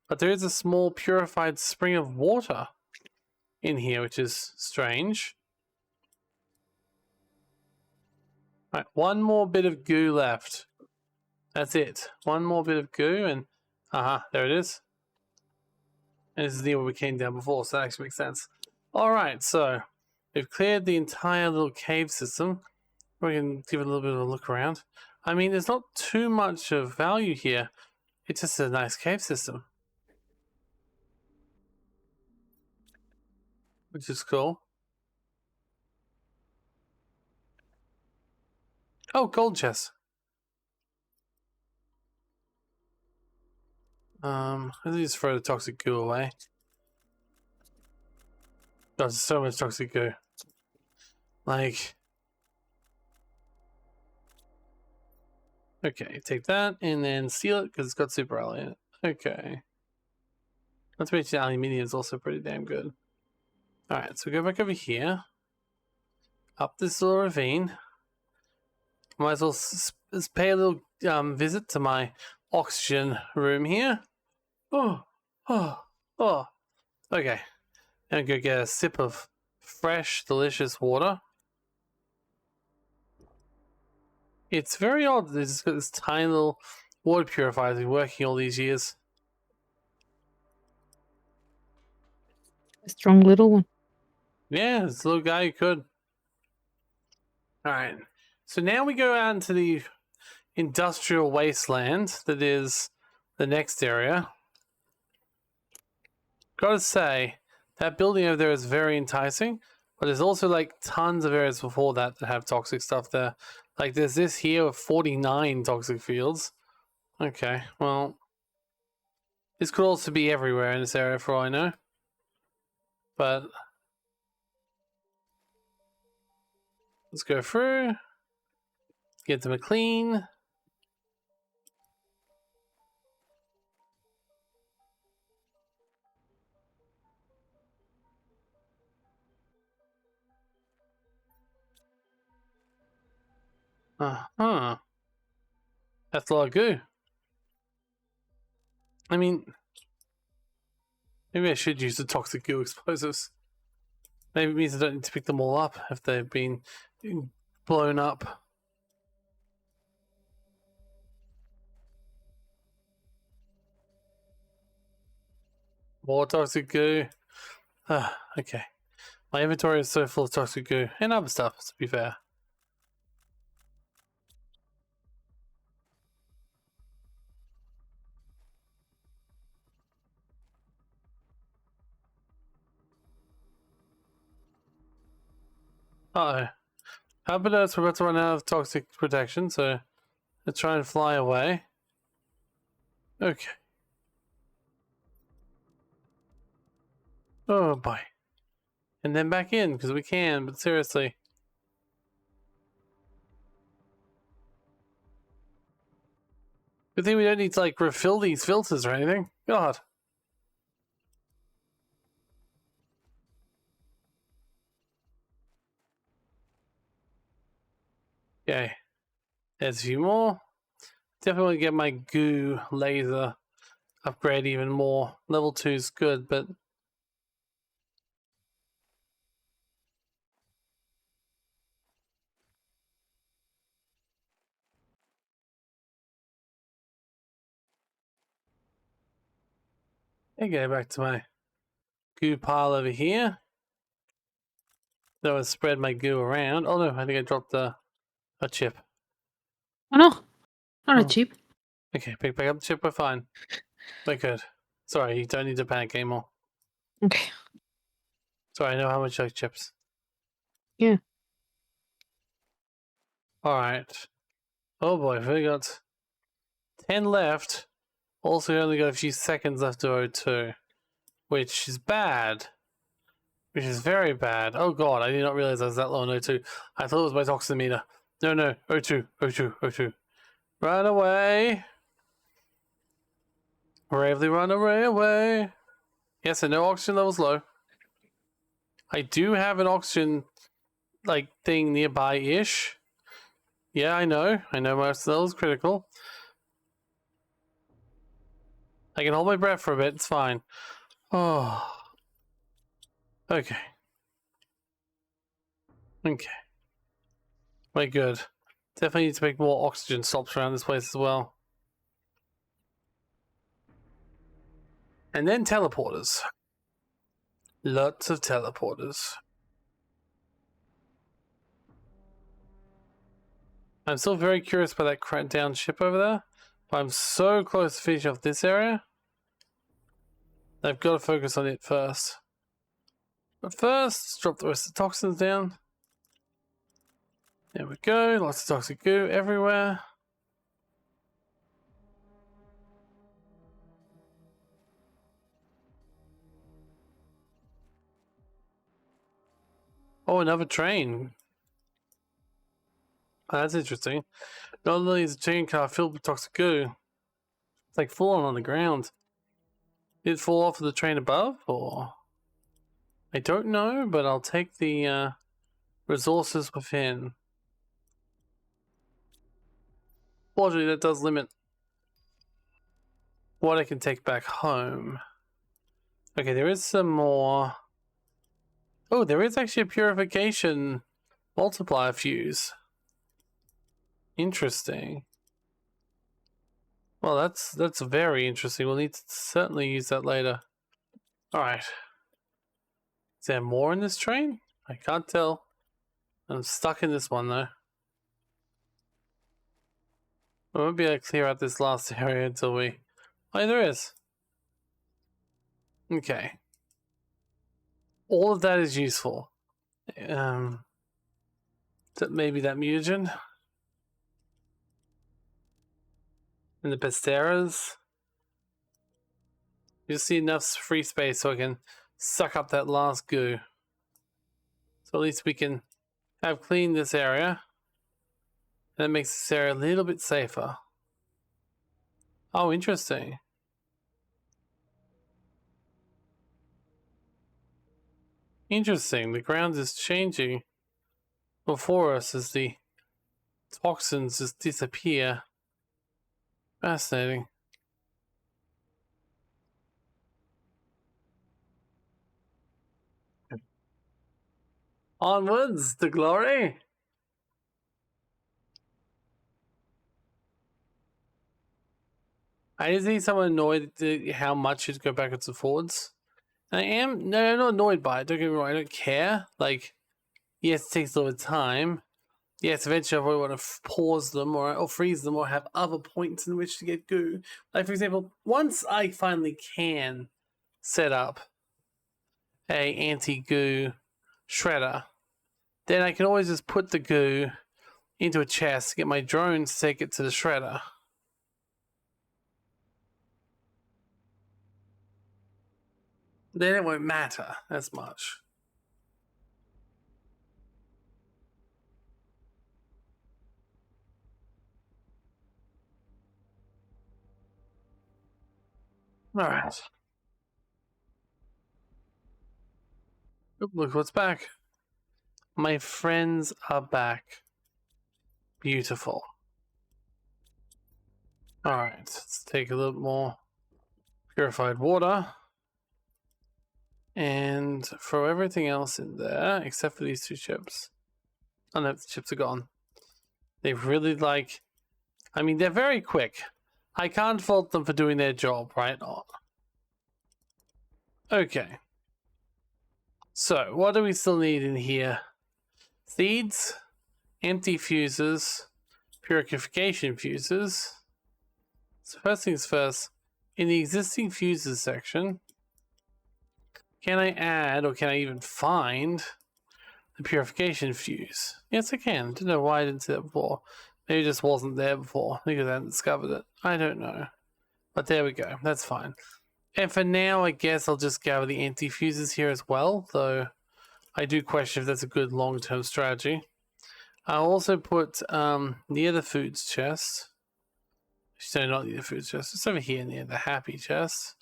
But there is a small purified spring of water in here, which is strange. Right, one more bit of goo left. That's it. One more bit of goo, and there it is. And this is near where we came down before, so that actually makes sense. All right, so we've cleared the entire little cave system. We can give it a little bit of a look around. I mean, there's not too much of value here. It's just a nice cave system, which is cool. Oh, gold chest. Let's just throw the toxic goo away. God, there's so much toxic goo. Like, okay, take that and then seal it because it's got super alloy in it. Okay. Not to mention aluminium is also pretty damn good. Alright, so go back over here. Up this little ravine. Might as well pay a little visit to my oxygen room here. Oh. Okay. And go get a sip of fresh, delicious water. It's very odd that it's got this tiny little water purifier that's been working all these years. A strong little one. Yeah, this little guy you could. Alright. So now we go out into the industrial wasteland that is the next area. Gotta say, that building over there is very enticing, but there's also like tons of areas before that that have toxic stuff there. Like there's this here with 49 toxic fields. Okay, well, this could also be everywhere in this area for all I know. But let's go through, get them a clean. That's a lot of goo. I mean, maybe I should use the toxic goo explosives. Maybe it means I don't need to pick them all up if they've been blown up. More toxic goo. Okay. My inventory is so full of toxic goo and other stuff, to be fair. Uh-oh. How about us? We're about to run out of toxic protection, so let's try and fly away. Okay. Oh boy. And then back in, because we can, but seriously. Good thing we don't need to like refill these filters or anything. God. Okay. There's a few more. Definitely want to get my goo laser upgrade even more. Level 2 is good, but I go back to my goo pile over here. Though I spread my goo around. Oh no, I think I dropped a chip. Oh no, not a Oh. chip. Okay, pick back up the chip, we're fine. We're good. Sorry, you don't need to panic anymore. Okay. Sorry, I know how much you like chips. Yeah. Alright. Oh boy, we got 10 left. Also, we only got a few seconds left to O2, which is bad. Which is very bad. Oh god, I did not realize I was that low on O2. I thought it was my toxin meter. No, O2, O2, O2. Run away. Bravely run away. Yes, I know oxygen level's low. I do have an oxygen, like, thing nearby-ish. Yeah, I know. I know my oxygen level's critical. I can hold my breath for a bit. It's fine. Oh. Okay. Okay. Very good. Definitely need to make more oxygen stops around this place as well. And then teleporters. Lots of teleporters. I'm still very curious about that cracked down ship over there. But I'm so close to finishing off this area. I've got to focus on it first. But first, let's drop the rest of the toxins down. There we go. Lots of toxic goo everywhere. Oh, another train. Oh, that's interesting. Not only is a train car filled with toxic goo, it's like falling on the ground. Did it fall off of the train above, or? I don't know, but I'll take the resources within. Fortunately, that does limit what I can take back home. Okay, there is some more. Oh, there is actually a purification multiplier fuse. Interesting. Well, that's very interesting. We'll need to certainly use that later. Alright. Is there more in this train? I can't tell. I'm stuck in this one though. I won't be able to clear out this last area until we... Oh, there is. Okay. All of that is useful. Maybe that mutagen. And the Pesteras. You see enough free space so I can suck up that last goo. So at least we can have cleaned this area. And that makes this area a little bit safer. Oh, interesting. Interesting. The ground is changing before us as the toxins just disappear. Fascinating. Onwards to glory. I just need someone annoyed at how much it go backwards and forwards. I am I'm not annoyed by it. Don't get me wrong. I don't care. Like, yes, it takes a little bit of time. Yes, eventually I probably want to pause them or freeze them or have other points in which to get goo. Like, for example, once I finally can set up a anti-goo shredder, then I can always just put the goo into a chest, get my drones to take it to the shredder. Then it won't matter as much. Alright. Look what's back. My friends are back. Beautiful. Alright, let's take a little more purified water. And throw everything else in there, except for these two chips. Oh no, the chips are gone. They really like... I mean, they're very quick. I can't fault them for doing their job, right? Okay. So, what do we still need in here? Seeds, empty fuses, purification fuses. So first things first, in the existing fuses section, can I add, or can I even find, the purification fuse? Yes, I can. I don't know why I didn't see that before. Maybe it just wasn't there before because I hadn't discovered it. I don't know. But there we go. That's fine. And for now, I guess I'll just gather the anti-fuses here as well, though I do question if that's a good long-term strategy. I'll also put near the foods chest. So not near the foods chest. It's over here near the happy chest.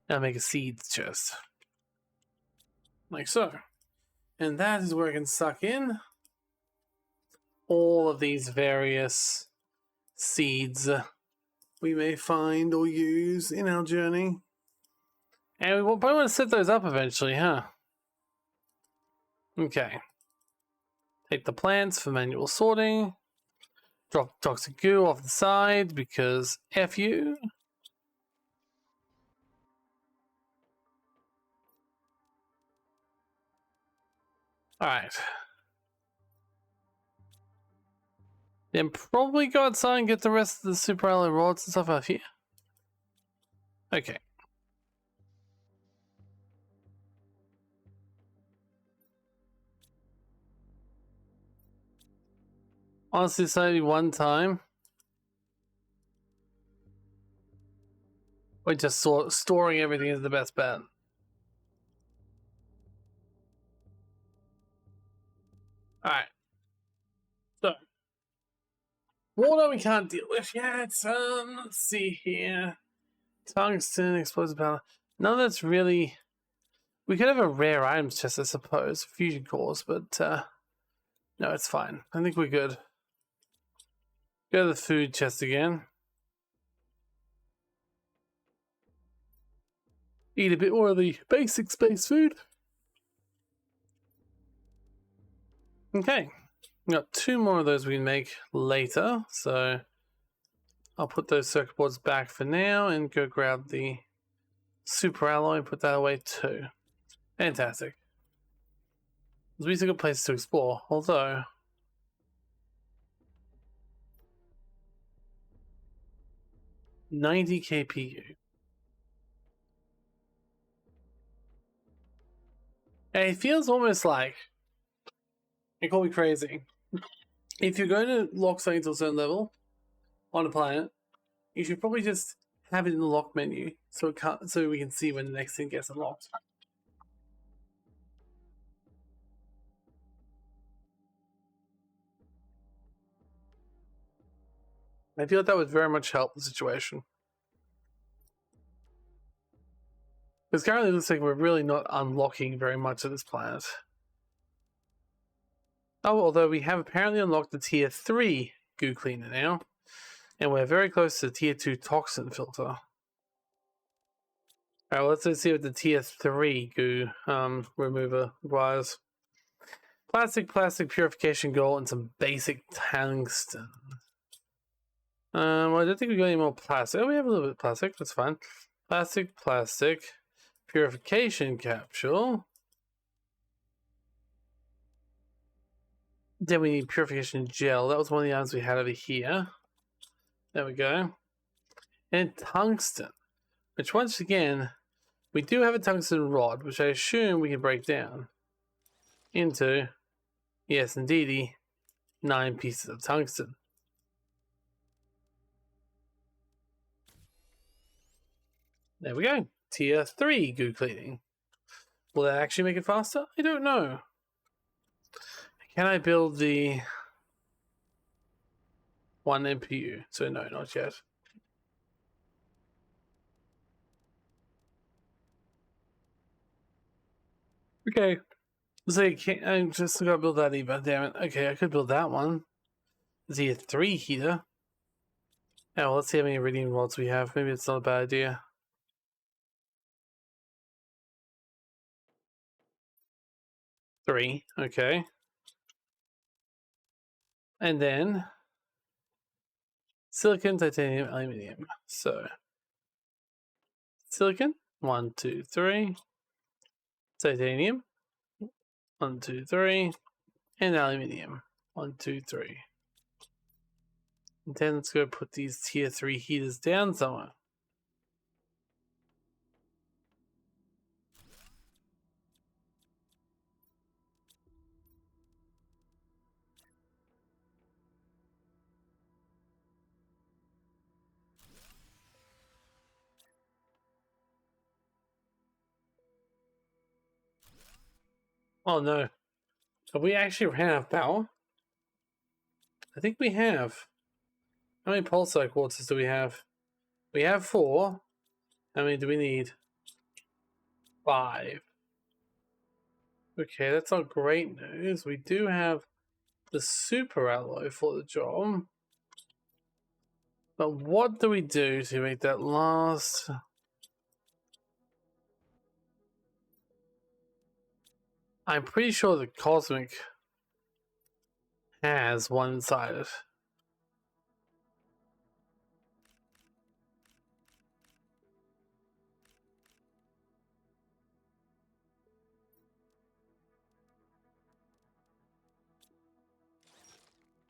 I'll make a seeds chest. Like so. And that is where I can suck in all of these various seeds we may find or use in our journey. And we will probably want to set those up eventually, huh? Okay. Take the plants for manual sorting. Drop toxic goo off the side because F you. Alright. Then probably go outside and get the rest of the super alloy rods and stuff out here. Okay. Honestly, it's only one time. We're just storing everything is the best bet. Alright. So. Water we can't deal with yet. Let's see here. Tungsten, explosive power. None of that's really... We could have a rare items chest, I suppose. Fusion cores, but no, it's fine. I think we're good. Go to the food chest again. Eat a bit more of the basic space food. Okay. Got 2 more of those we can make later, so I'll put those circuit boards back for now and go grab the super alloy and put that away too. Fantastic. There's really a good place to explore, although 90 kpu. And it feels almost like, it call me crazy, if you're going to lock something to a certain level on a planet, you should probably just have it in the lock menu so we can see when the next thing gets unlocked. I feel like that would very much help the situation. Because currently it looks like we're really not unlocking very much of this planet. Oh, although we have apparently unlocked the tier 3 goo cleaner now. And we're very close to the tier 2 toxin filter. Alright, well, let's see what the tier 3 goo remover requires. Plastic purification gold, and some basic tungsten. Well, I don't think we got any more plastic. Oh, we have a little bit of plastic. That's fine. Plastic purification capsule. Then we need purification gel. That was one of the items we had over here. There we go. And tungsten, which once again, we do have a tungsten rod, which I assume we can break down into, yes, indeedy, 9 pieces of tungsten. There we go. Tier 3 goo cleaning. Will that actually make it faster? I don't know. Can I build the 1 MPU? So no, not yet. Okay. So I'm just gonna build that either. Damn it. Okay, I could build that one. Tier 3 heater. Oh, well, let's see how many iridium rods we have. Maybe it's not a bad idea. 3, okay. And then silicon, titanium, aluminium. So silicon, 1, 2, 3. Titanium, 1, 2, 3. And aluminium, 1, 2, 3. And then let's go put these tier 3 heaters down somewhere. Oh no. Have we actually ran out of power? I think we have. How many pulsar quarters do we have? We have 4. How many do we need? 5. Okay, that's not great news. We do have the super alloy for the job. But what do we do to make that last? I'm pretty sure the cosmic has one inside it.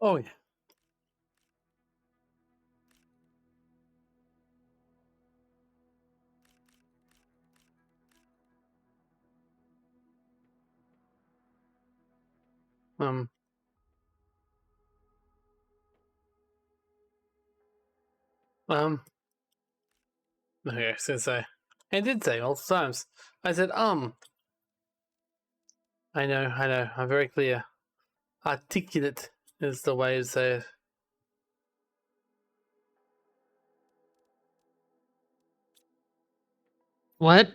Oh yeah. Um. Um. Okay, I was gonna say. I did say multiple times. I said I know. I'm very clear. Articulate is the way to say it. What?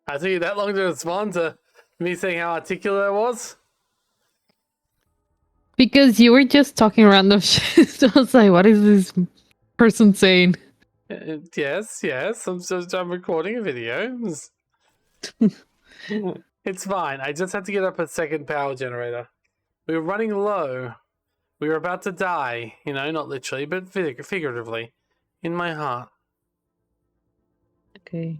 I took you that long to respond to me saying how articulate I was. Because you were just talking random shit. So I was like, what is this person saying? Yes. I'm recording a video. It's fine. I just had to get up a second power generator. We were running low. We were about to die. You know, not literally, but figuratively. In my heart. Okay.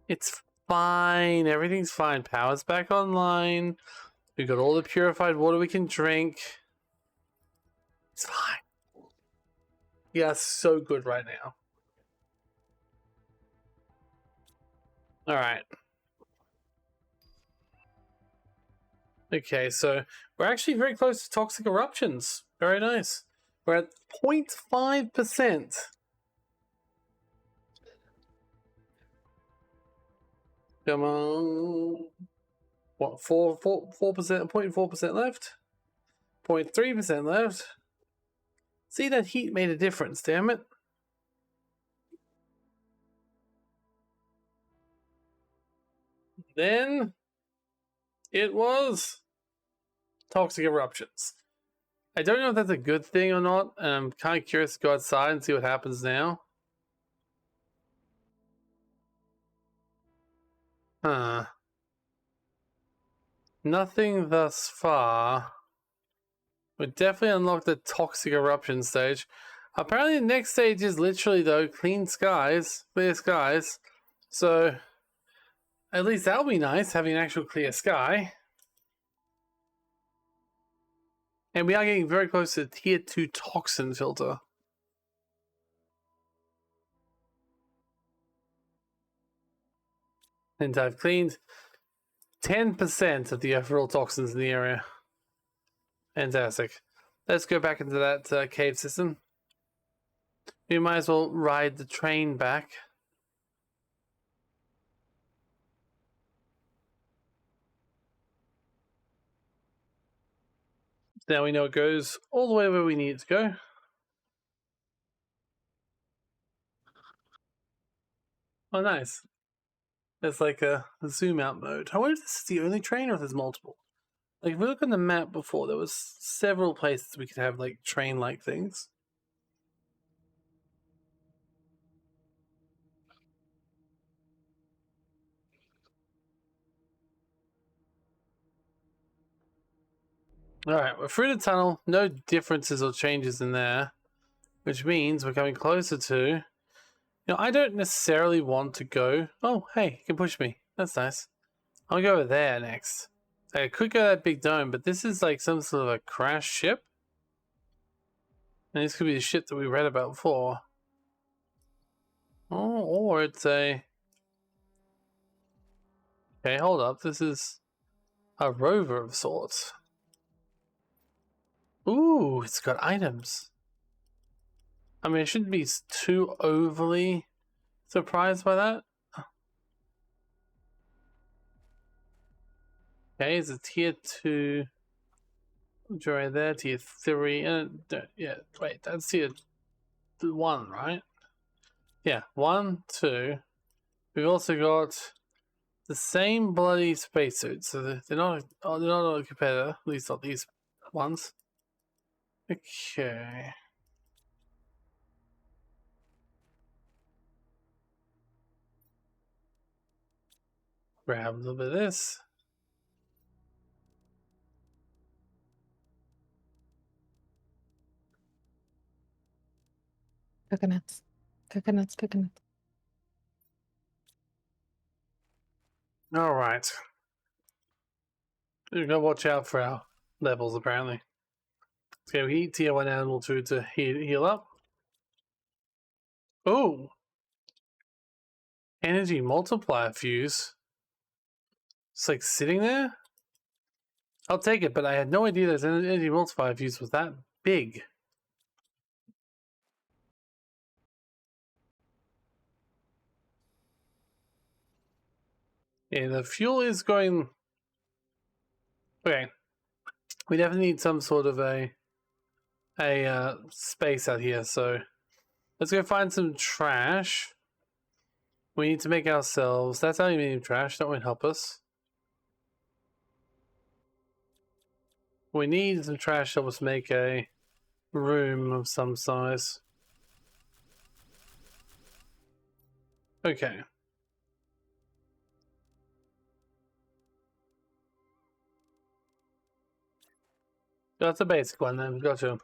It's fine. Everything's fine. Power's back online. We got all the purified water we can drink. It's fine. Yeah, so good right now. Alright. Okay, so we're actually very close to toxic eruptions. Very nice. We're at 0.5%. Come on. What, 4%, 0.4% left? 0.3% left. See, that heat made a difference, damn it. Then it was toxic eruptions. I don't know if that's a good thing or not, and I'm kind of curious to go outside and see what happens now. Huh. Nothing thus far. We definitely unlocked the toxic eruption stage. Apparently the next stage is literally, though, clean skies, clear skies. So at least that'll be nice, having an actual clear sky. And we are getting very close to the tier 2 toxin filter. And I've cleaned 10% of the overall toxins in the area. Fantastic. Let's go back into that cave system. We might as well ride the train back. Now we know it goes all the way where we need it to go. Oh, nice. It's like a zoom out mode. I wonder if this is the only train or if there's multiple. Like, if we look on the map before, there was several places we could have, like, train-like things. Alright, we're through the tunnel. No differences or changes in there. Which means we're coming closer to... You know, I don't necessarily want to go... Oh, hey, you can push me. That's nice. I'll go over there next. I could go to that big dome, but this is like some sort of a crash ship. And this could be the ship that we read about before. Oh, or it's a... Okay, hold up. This is a rover of sorts. Ooh, it's got items. I mean, I shouldn't be too overly surprised by that. Okay, is it tier 2? Right there, tier 3. Yeah, wait, that's tier 1, right? Yeah, 1, 2. We've also got the same bloody spacesuits, so they're not. Oh, they're not a competitor. At least not these ones. Okay. Grab a little bit of this. Coconuts. Coconuts, coconuts. All right. We've got to watch out for our levels, apparently. Let's go eat tier 1 animal 2 to heal up. Oh! Energy multiplier fuse. It's like sitting there? I'll take it, but I had no idea that energy multiplier fuse was that big. Yeah, the fuel is going... Okay. We definitely need some sort of a space out here, so let's go find some trash. We need to make ourselves... That's how you need trash, that won't help us. We need some trash to help us make a room of some size. Okay. That's a basic one then, gotcha.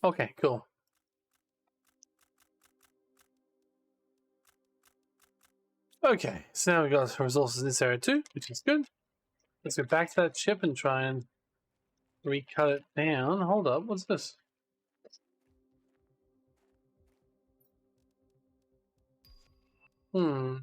Okay, cool. Okay, so now we've got some resources in this area too, which is good. Let's go back to that ship and try and recut it down. Hold up, what's this? Hmm.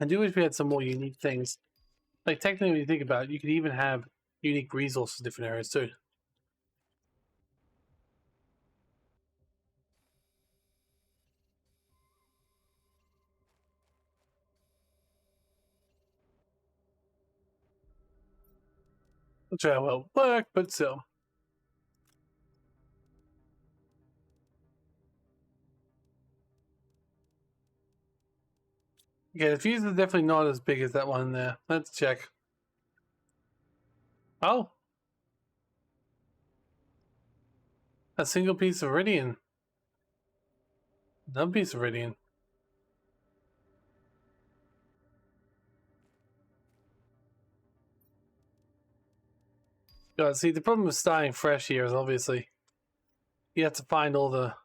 I do wish we had some more unique things. Like, technically, when you think about it, you could even have unique resources in different areas too. Which will work, but still. Okay, the fuse is definitely not as big as that one in there. Let's check. Oh! A single piece of iridium. Another piece of iridium. God, see, the problem with starting fresh here is obviously you have to find all the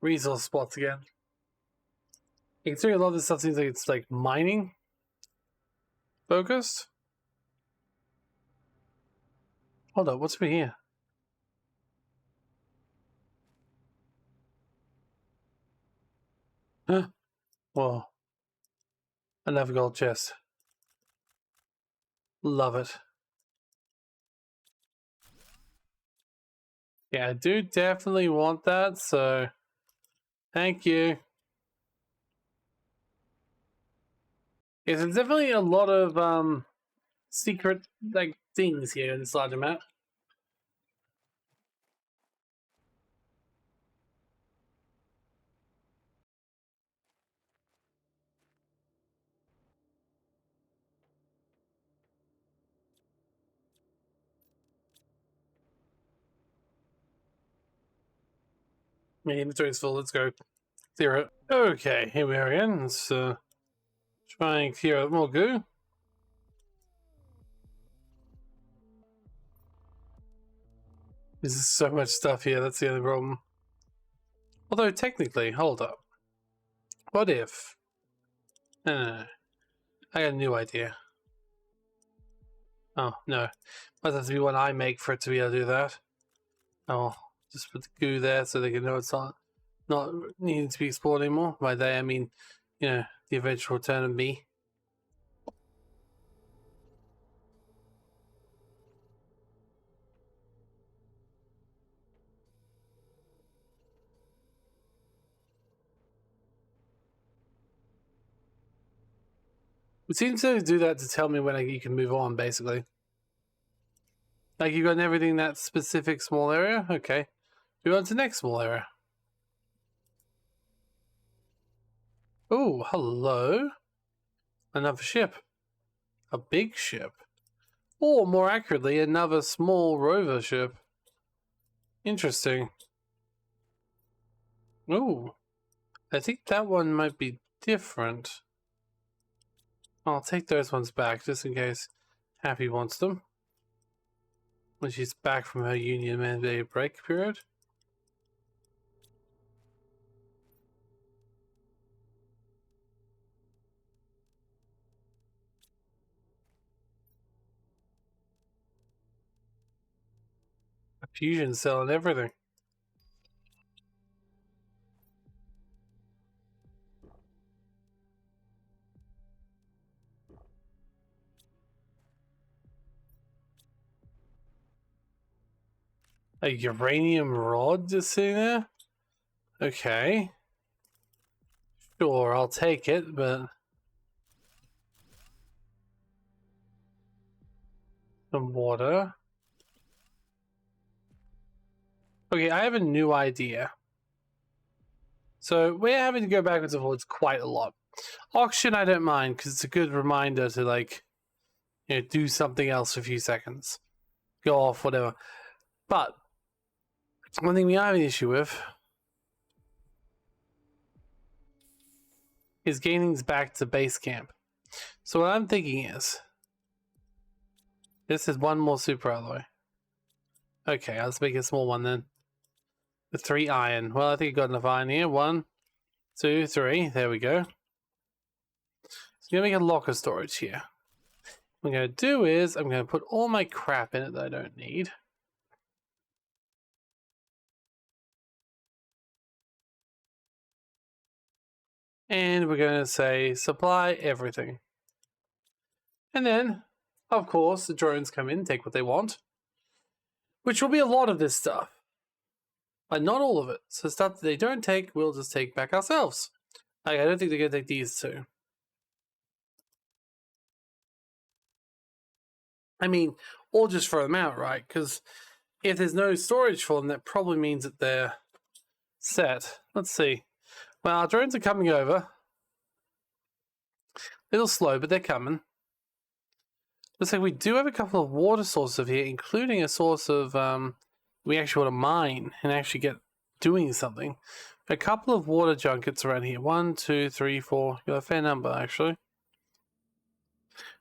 resource spots again. Considering a lot of this stuff seems like it's like mining focused. Hold up, what's over here? Huh? Whoa. Another gold chest. Love it. Yeah, I do definitely want that, so thank you. Yeah, there's definitely a lot of secret like things here in this larger map. My inventory's full, let's go clear it. Okay, here we are again. Let's try and clear out more goo. There's so much stuff here, that's the only problem. Although technically, hold up. What if... I got a new idea. Oh, no. Might have to be one I make for it to be able to do that. Oh, just put the goo there so they can know it's not needing to be explored anymore. By they, I mean, you know, the eventual return of me. It seems to do that to tell me when you can move on, basically. Like, you've got everything in that specific small area? Okay. Move on to the next small area. Oh, hello. Another ship. A big ship. Or, more accurately, another small rover ship. Interesting. Ooh. I think that one might be different. I'll take those ones back, just in case Happy wants them. When she's back from her union mandated break period. A fusion cell and everything. A uranium rod just sitting there? Okay. Sure, I'll take it, but... Some water. Okay, I have a new idea. So, we're having to go backwards and forwards quite a lot. Auction, I don't mind, because it's a good reminder to, like, you know, do something else for a few seconds. Go off, whatever. But, one thing we have an issue with is getting back to base camp. So what I'm thinking is, this is one more super alloy. Okay, let's make a small one then. With 3 iron. Well, I think I got enough iron here. 1, 2, 3. There we go. So I'm going to make a locker storage here. What I'm going to do is, I'm going to put all my crap in it that I don't need. And we're going to say, supply everything. And then, of course, the drones come in, take what they want. Which will be a lot of this stuff. But not all of it. So stuff that they don't take, we'll just take back ourselves. Like, I don't think they're going to take these two. I mean, or just throw them out, right? Because if there's no storage for them, that probably means that they're set. Let's see. Well, our drones are coming over. A little slow, but they're coming. Looks like we do have a couple of water sources here, including a source of, we actually want to mine and actually get doing something. A couple of water junkets around here. 1, 2, 3, 4. Got a fair number, actually.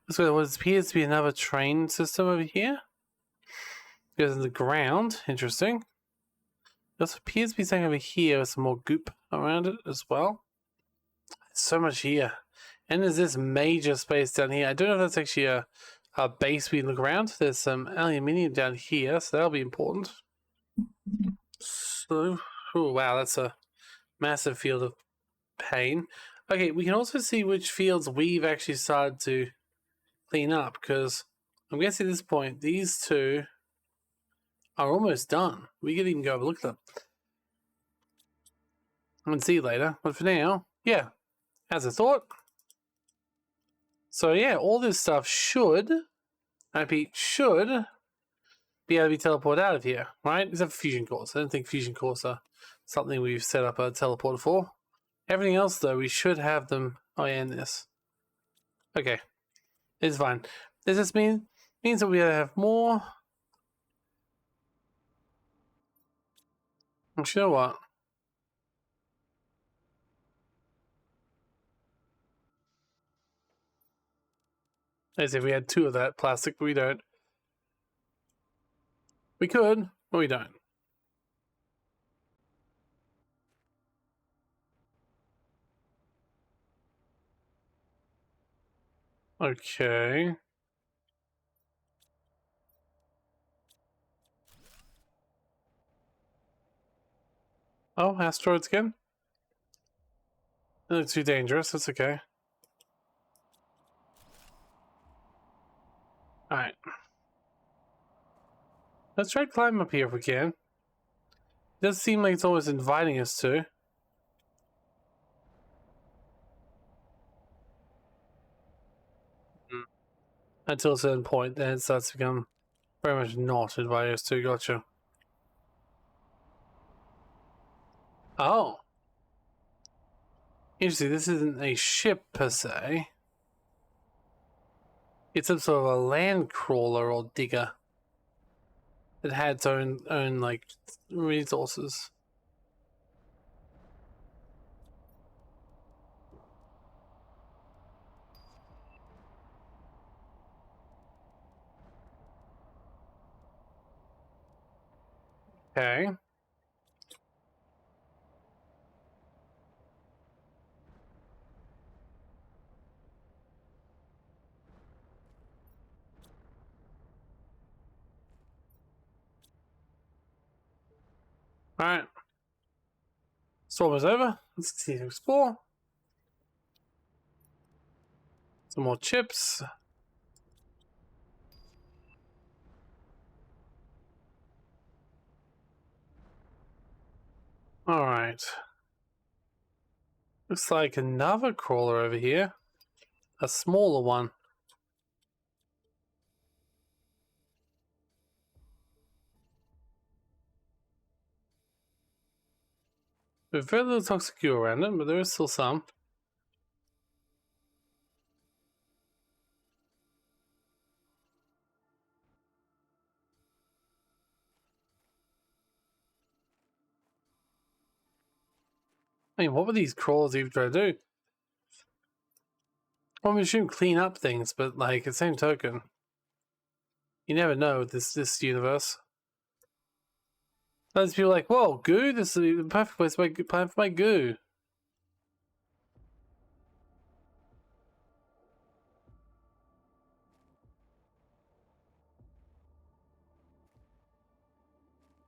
Let's go. What appears to be another train system over here. Goes in the ground. Interesting. This appears to be something over here with some more goop around it as well. So much here. And there's this major space down here. I don't know if that's actually a base we can look around. There's some aluminium down here, so that'll be important. So, oh wow, that's a massive field of pain. Okay, we can also see which fields we've actually started to clean up, because I'm guessing at this point, these two are almost done. We could even go have a look at them. And see you later. But for now, yeah, as I thought. So yeah, all this stuff should, I repeat, should be able to be teleported out of here, right? Except for fusion cores. I don't think fusion cores are something we've set up a teleporter for. Everything else, though, we should have them. Oh yeah, in this. Okay, it's fine. Does this means that we have more? And you know what? As if we had 2 of that plastic, but we don't. We could, but we don't. Okay. Oh, asteroids again? They're too dangerous, that's okay. Alright. Let's try to climb up here if we can. It does seem like it's always inviting us to. 'Cause, until a certain point, then it starts to become very much not advised to. Gotcha. Oh. Interesting, this isn't a ship per se. It's some sort of a land crawler or digger that had its own like resources. Okay. Alright. Storm is over. Let's continue to explore. Some more chips. Alright. Looks like another crawler over here. A smaller one. With very little toxic goo around it, but there is still some. I mean, what were these crawlers even trying to do? Well, we should clean up things, but like, at the same token, you never know with this universe. Those people are like, whoa, goo? This is the perfect place to plant for my goo.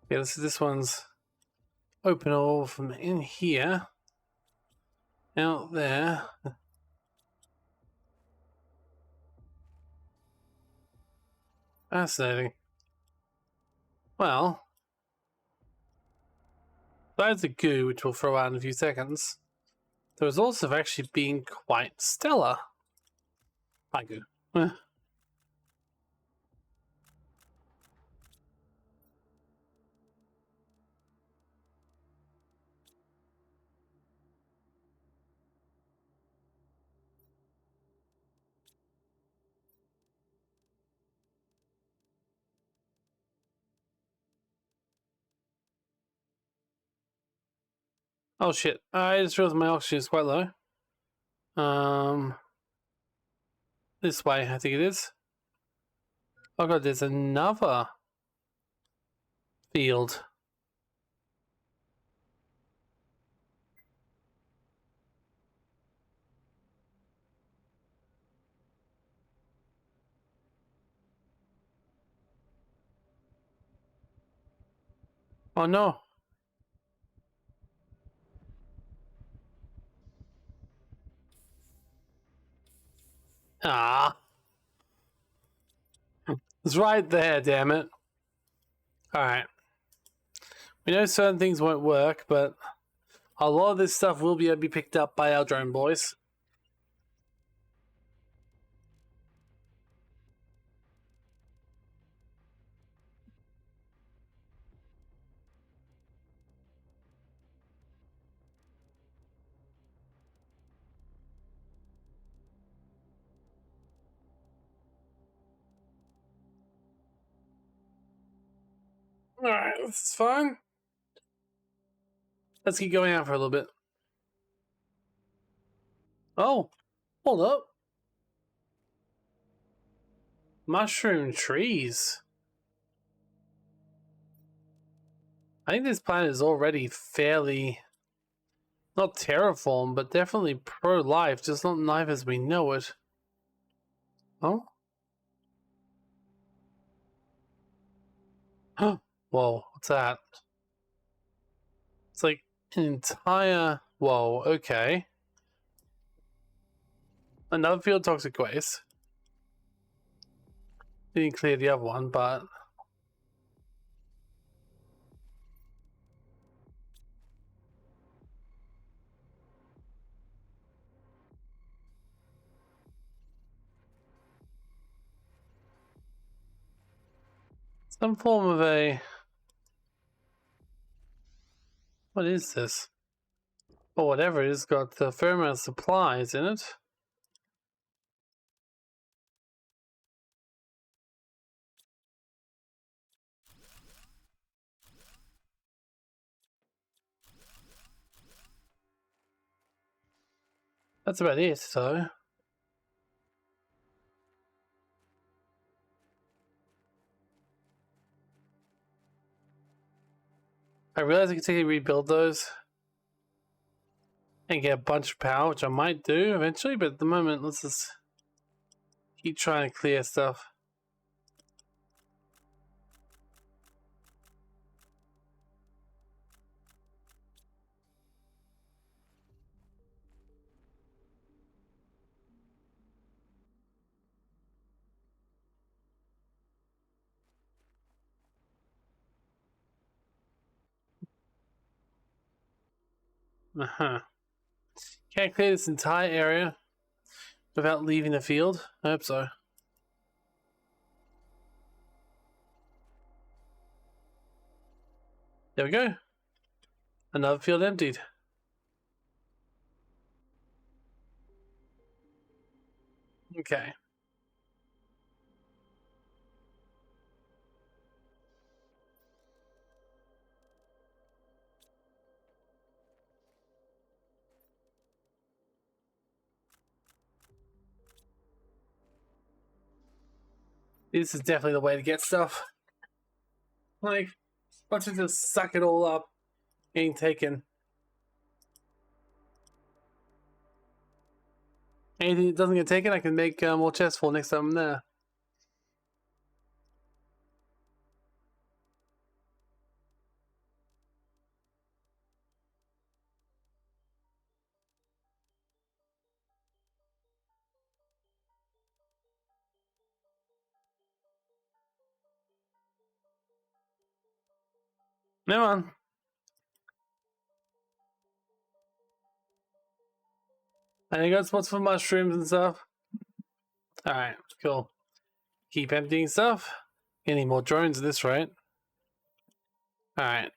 Yeah, this one's open all from in here, out there. Fascinating. Well, besides the goo, which we'll throw out in a few seconds, there was also actually being quite stellar. Hi, goo. Oh shit! I just realized my oxygen is quite low. This way, I think it is. Oh god, there's another field. Oh no. Ah. It's right there, damn it. Alright. We know certain things won't work, but a lot of this stuff will be able to be picked up by our drone boys. Alright, this is fine. Let's keep going out for a little bit. Oh, hold up. Mushroom trees. I think this planet is already fairly, not terraformed, but definitely pro-life, just not life as we know it. Oh? Whoa, what's that? It's like an entire... Whoa, okay. Another field of toxic waste. Didn't clear the other one, but... Some form of a... What is this? Or whatever it is, got a fair amount of supplies in it. That's about it, so. I realize I can take rebuild those and get a bunch of power, which I might do eventually, but at the moment, let's just keep trying to clear stuff. Can't clear this entire area without leaving the field. I hope so. There we go. Another field emptied. Okay. This is definitely the way to get stuff. Like, let's just suck it all up. Getting taken. Anything that doesn't get taken, I can make more chests for next time I'm there. Never mind. And I got spots for mushrooms and stuff. Alright, cool. Keep emptying stuff. Any more drones at this rate. Alright.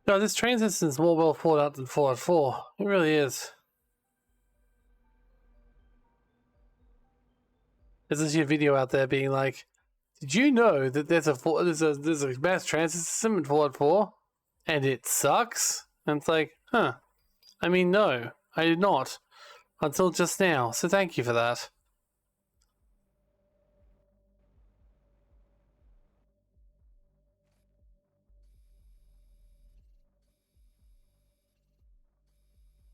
No, this train system is more well thought out than Fallout 4. It really is. There's actually a video out there being like, did you know that there's a mass transit system in Fallout 4? And it sucks? And it's like, huh. I mean, no, I did not. Until just now, so thank you for that.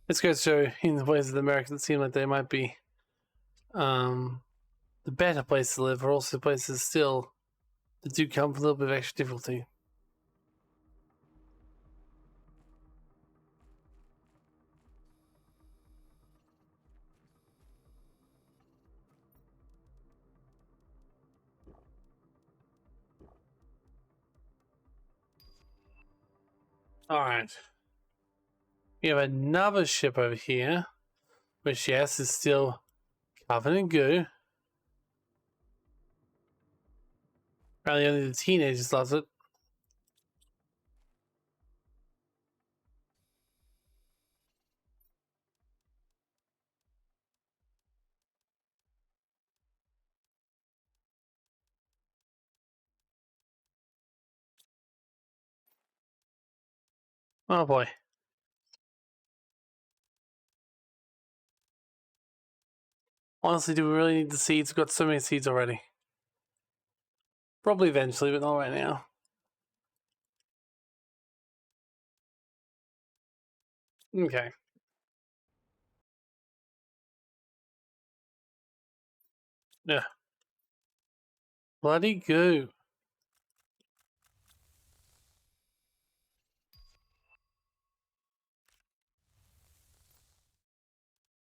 This goes to show in the ways of the Americans seem like they might be the better place to live, are also places still that do come with a little bit of extra difficulty. Alright. We have another ship over here, which, yes, is still covered in goo. Apparently only the teenagers loves it. Oh boy. Honestly, do we really need the seeds? We've got so many seeds already. Probably eventually, but not right now. Okay. Yeah. Bloody goo.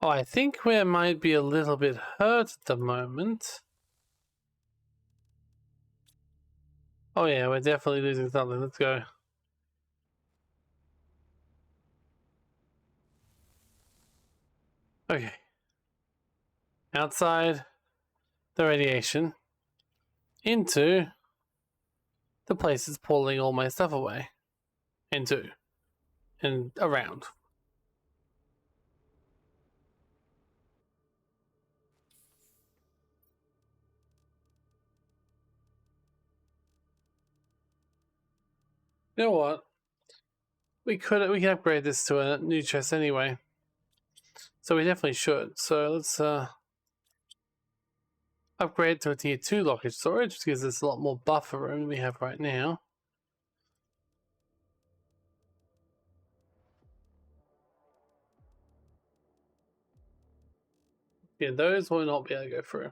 Oh, I think we might be a little bit hurt at the moment. Oh yeah, we're definitely losing something. Let's go. Okay. Outside the radiation into the place it's pulling all my stuff away into and around. You know what? We can upgrade this to a new chest anyway. So we definitely should. So let's upgrade to a tier 2 lockage storage, which gives us a lot more buffer room than we have right now. Yeah, those will not be able to go through.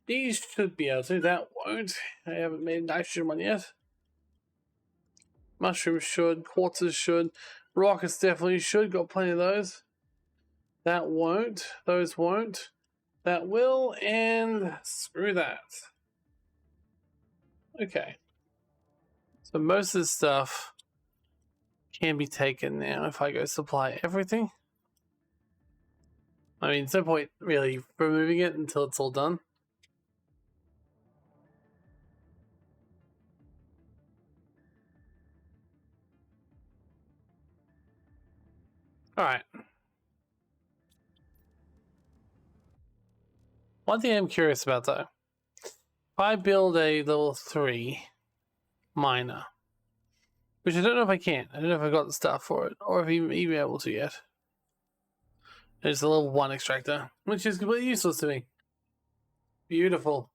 These should be able to, that won't. I haven't made nitrogen one yet. Mushrooms should, quartzes should, rockets definitely should, got plenty of those. That won't, those won't. That will, and screw that. Okay. So most of this stuff can be taken now if I go supply everything. I mean, there's no point really removing it until it's all done. Alright. One thing I'm curious about though. If I build a level 3 miner, which I don't know if I can. I don't know if I got the stuff for it, or if I'm even able to yet. There's a level 1 extractor, which is completely useless to me. Beautiful.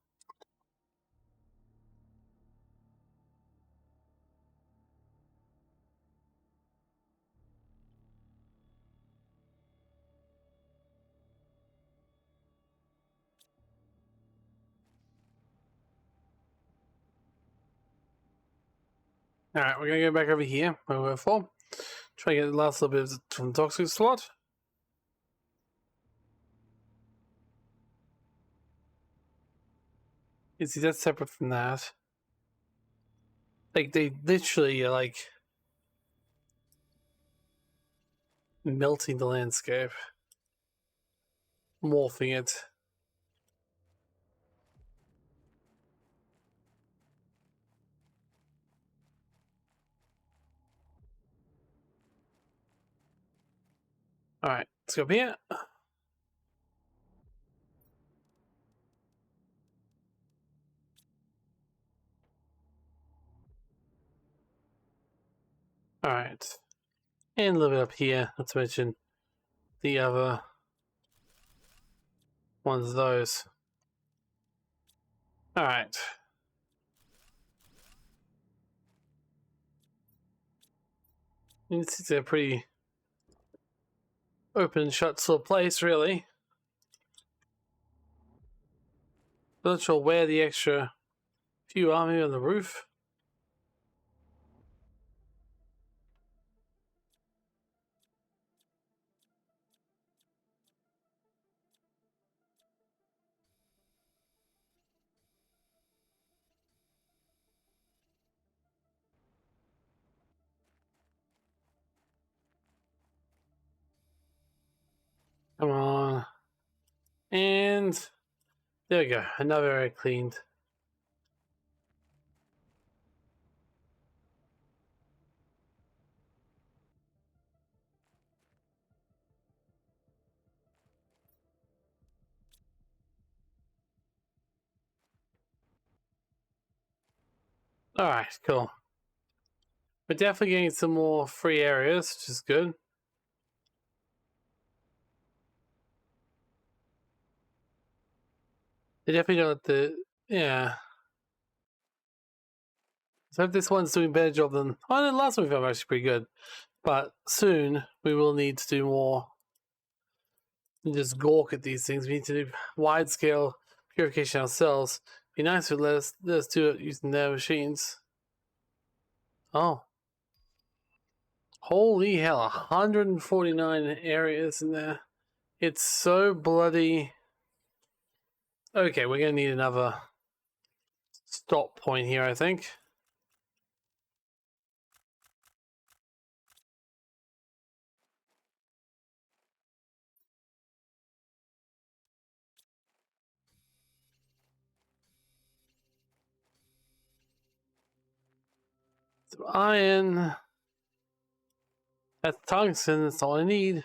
Alright, we're gonna go back over here, where we were before. Try to get the last little bit from the toxic slot. You see, that's separate from that. Like, they literally are like melting the landscape, morphing it. Alright, let's go up here. Alright. And a little bit up here, not to mention the other ones of those. Alright. It's a pretty open and shut sort of place, really. Not sure where the extra few are, maybe on the roof. Come on. And there we go, another area cleaned. Alright, cool. We're definitely getting some more free areas, which is good. They definitely know that yeah. So if this one's doing a better job than the last one we found actually pretty good. But soon we will need to do more than just gawk at these things. We need to do wide scale purification ourselves. Be nice if let us do it using their machines. Oh. Holy hell, 149 areas in there. It's so bloody. Okay, we're gonna need another stop point here, I think. Some iron. That's tungsten. That's all I need.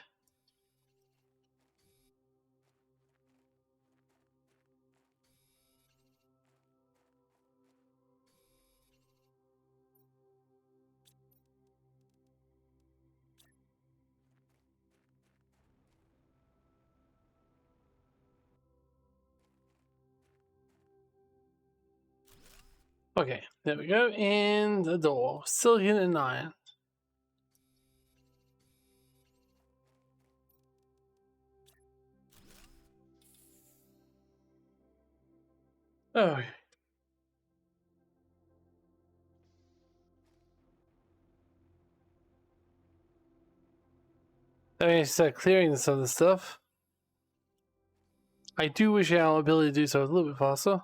Okay, there we go. And the door. Silicon and iron. Oh. I mean, start clearing some of the stuff. I do wish I had our ability to do so a little bit faster.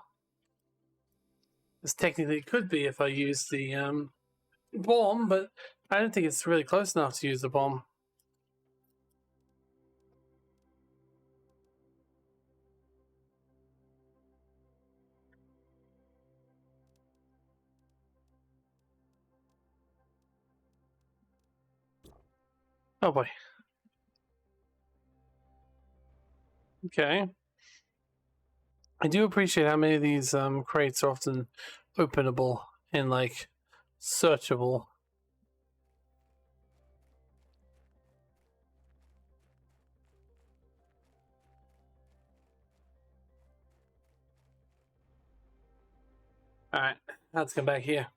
This technically could be if I use the bomb, but I don't think it's really close enough to use the bomb. Oh boy. Okay. I do appreciate how many of these crates are often openable and like searchable. Alright, let's come back here.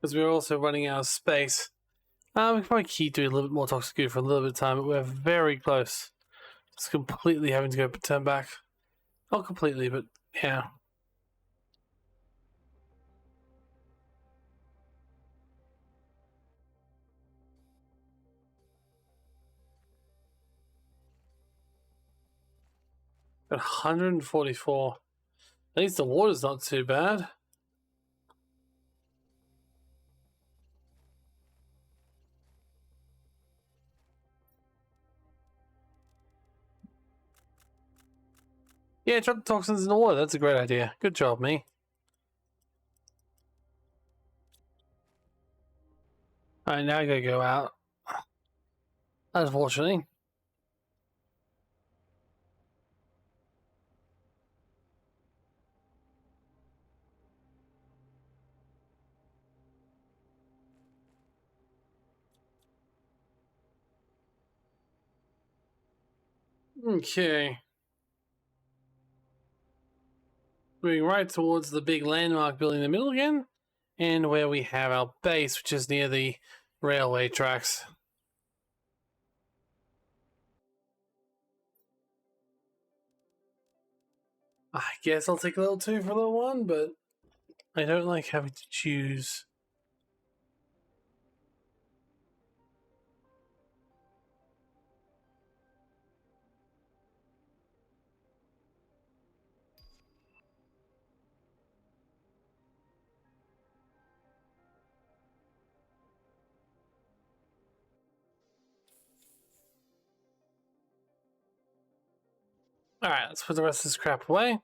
Because we're also running out of space. We can probably keep doing a little bit more toxic goo for a little bit of time, but we're very close. Just completely having to go turn back. Not completely, but yeah. Got 144. At least the water's not too bad. Yeah, drop the toxins in the water. That's a great idea. Good job, me. Alright, now I gotta go out. Unfortunately. Okay. Moving right towards the big landmark building in the middle again. And where we have our base, which is near the railway tracks. I guess I'll take a level 2 for level 1, but I don't like having to choose. Alright, let's put the rest of this crap away.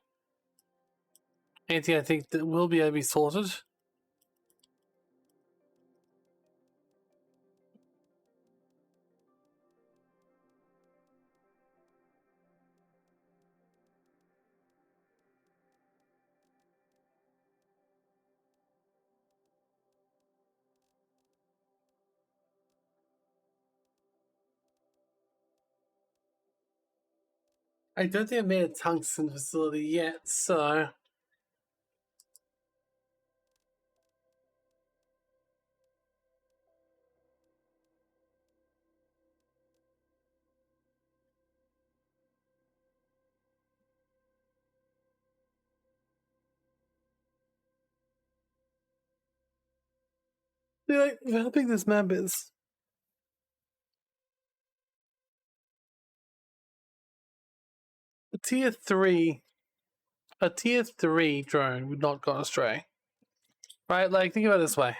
Anything I think that will be able to be sorted. I don't think I've made a tungsten facility yet, so like how big this map is. A tier 3 drone would not go astray. Right? Like, think about it this way.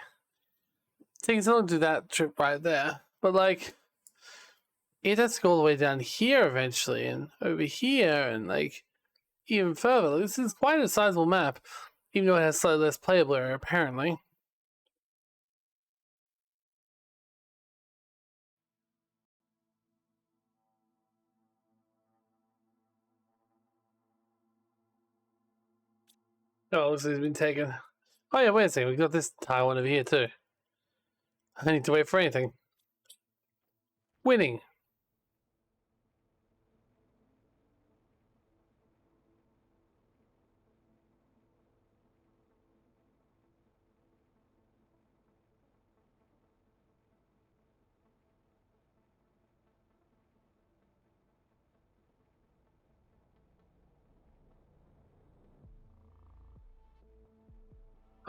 Taking so long to do that trip right there. But like it has to go all the way down here eventually and over here and like even further. This is quite a sizable map, even though it has slightly less playable area, apparently. Oh, looks like it's been taken. Oh yeah, wait a second, we got this Taiwan over here too. I don't need to wait for anything. Winning.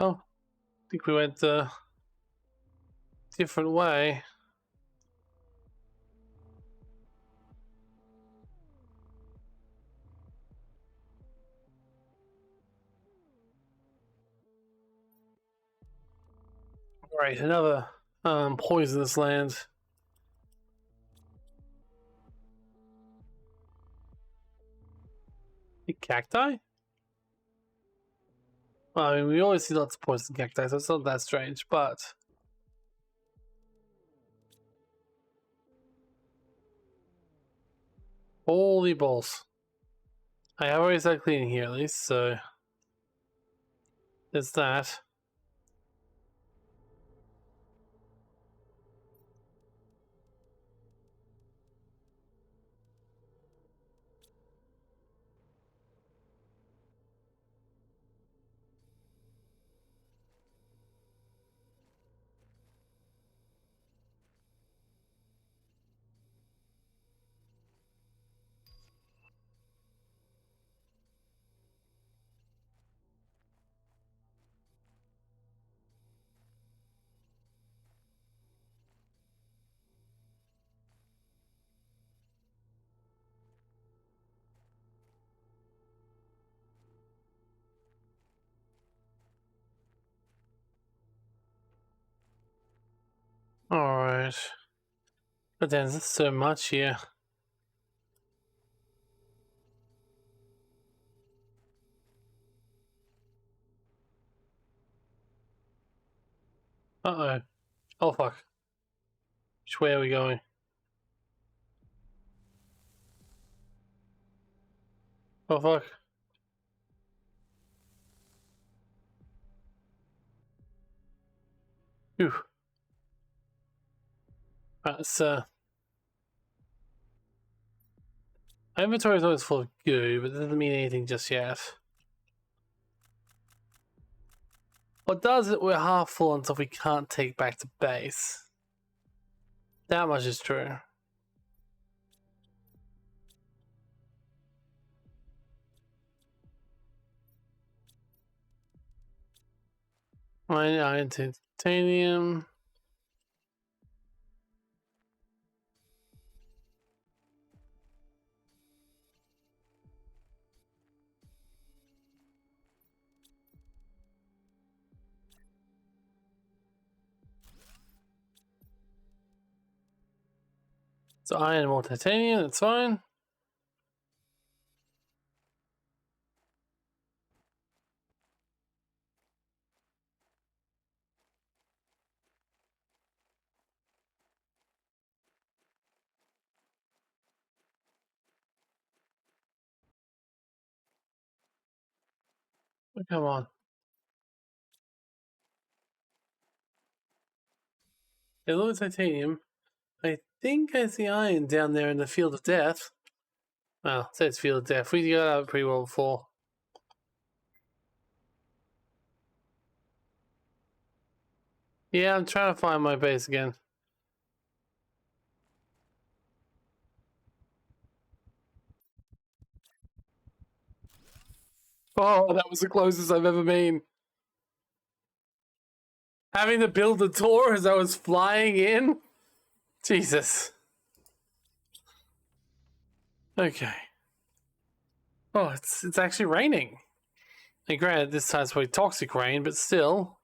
Oh, I think we went a different way. Right, another poisonous land. The cacti? Well, I mean, we always see lots of poison cacti, so it's not that strange, but... Holy balls. I have already started cleaning here at least, so... There's that. Alright. But then there's so much here. Uh-oh. Oh fuck. Which way are we going? Oh fuck. Phew. That's my inventory is always full of goo, but it doesn't mean anything just yet. What does it, we're half full until we can't take back to base. That much is true. Iron, titanium. So iron, more titanium, that's fine. Oh, come on. A little titanium. I think I see iron down there in the field of death. Well, say it's field of death. We got out pretty well before. Yeah, I'm trying to find my base again. Oh, that was the closest I've ever been. Having to build a door as I was flying in? Jesus. Okay. Oh, it's actually raining. And granted, this time's probably toxic rain, but still.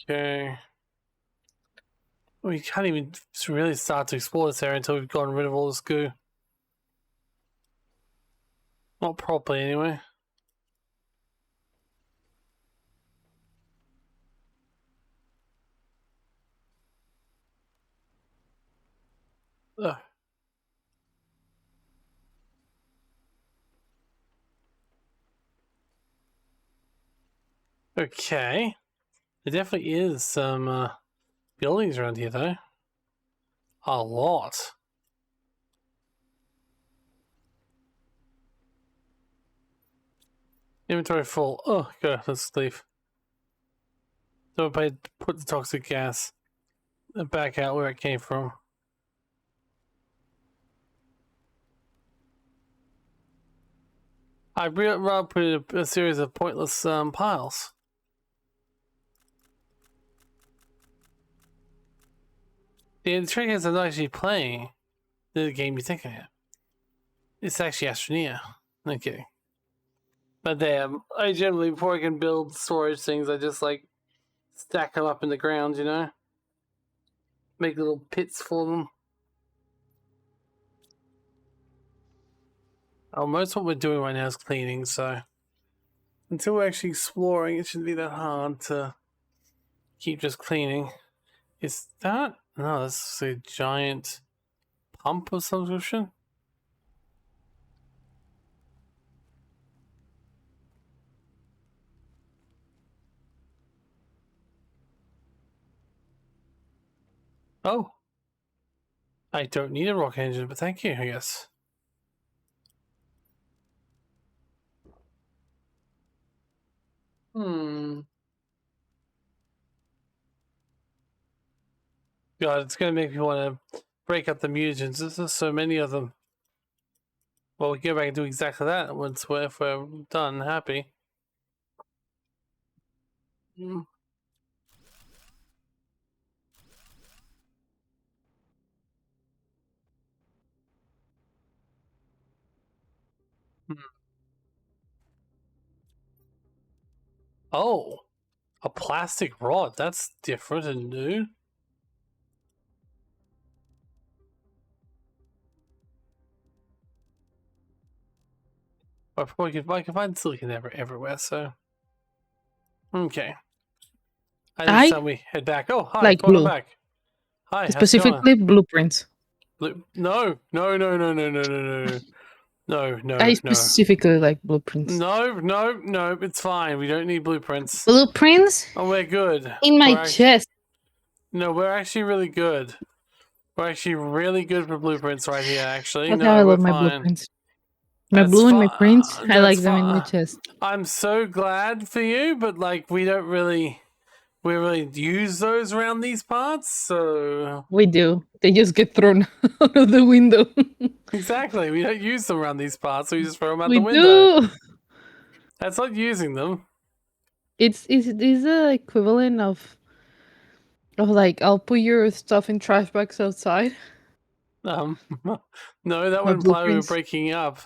Okay. We can't even really start to explore this area until we've gotten rid of all this goo. Not properly, anyway. Ugh. Okay. There definitely is some buildings around here, though. A lot. Inventory full. Oh, good. Let's leave. Don't put the toxic gas back out where it came from. I'd rather put in a series of pointless piles. The trick is I'm not actually playing the game you think I am. It's actually Astroneer. No kidding. But damn, I generally, before I can build storage things, I just like stack them up in the ground, you know? Make little pits for them. Oh, most of what we're doing right now is cleaning, so until we're actually exploring, it shouldn't be that hard to keep just cleaning. Is that? No, that's a giant pump of some sort. Oh. I don't need a rocket engine, but thank you, I guess. God, it's gonna make me want to break up the mutagens. There's so many of them. Well, we can go back and do exactly that once if we're done happy. Hmm. Oh, a plastic rod. That's different and new. I can find silicon everywhere, so. Okay. I think it's time we head back. Oh, hi, like welcome blue. back. Hi, how's it Specifically going? blueprints. No, no, no, no, no, no, no, no, no, no, I no. specifically like blueprints. No, it's fine. We don't need blueprints. Blueprints Oh, we're good. in my chest. No, we're actually really good. We're actually really good for blueprints right here, actually. That's how I No, we're love my fine. blueprints. My That's blue and my fine. prints, I That's like them in my fine. chest. I'm so glad for you, but like we really use those around these parts, so We do. They just get thrown out of the window. exactly. We don't use them around these parts, so we just throw them out We the window. do. That's not using them. It's the equivalent of like I'll put your stuff in trash bags outside. No, that My would imply we were blueprints. breaking up.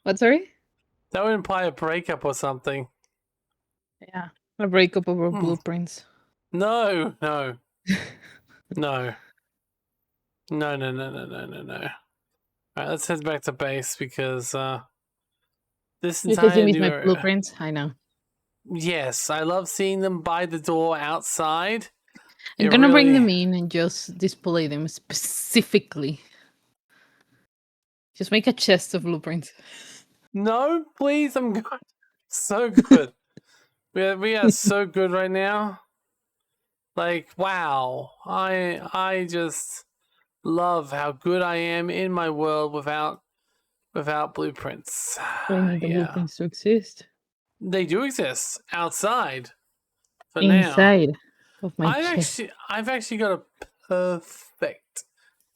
What? Sorry. That would imply a breakup or something. Yeah. A breakup over blueprints. No, no, no, no, no, no, no, no, no, no. All right, let's head back to base because this Because you entire miss new my area. blueprints. I know. Yes, I love seeing them by the door outside. I'm gonna bring them in and just display them specifically. Just make a chest of blueprints. No, please, I'm good. So good. we are so good right now. Like, wow. I just love how good I am in my world without blueprints. I need the Yeah. blueprints to exist. They do exist outside for now. Inside of my chest. I've actually got a perfect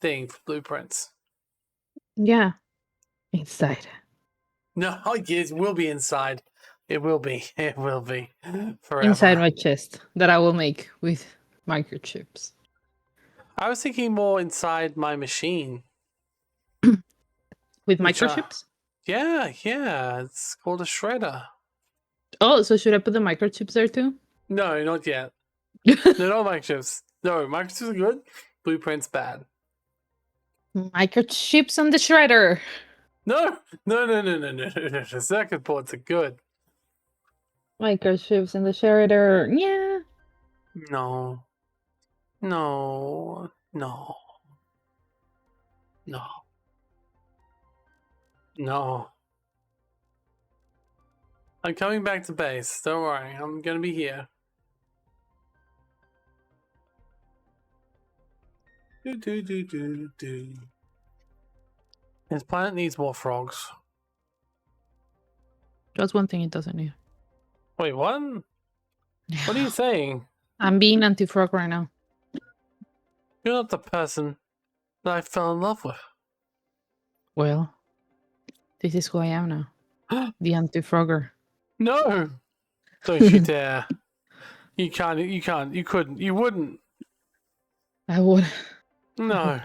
thing for blueprints. Yeah. Inside. No, it will be inside. It will be. It will be forever. Inside my chest that I will make with microchips. I was thinking more inside my machine. With microchips? Yeah. It's called a shredder. Oh, so should I put the microchips there too? No, not yet. No, not microchips. No, microchips are good. Blueprints bad. Microchips on the shredder. No. Circuit boards are good. Microchips in the shredder. Yeah. No. No. No. No. No. I'm coming back to base. Don't worry. I'm gonna be here. This planet needs more frogs. That's one thing it doesn't need. Wait, what? What are you saying? I'm being anti-frog right now. You're not the person that I fell in love with. Well, this is who I am now. The anti-frogger. No! Don't you dare. You can't, you couldn't, you wouldn't. I would. No.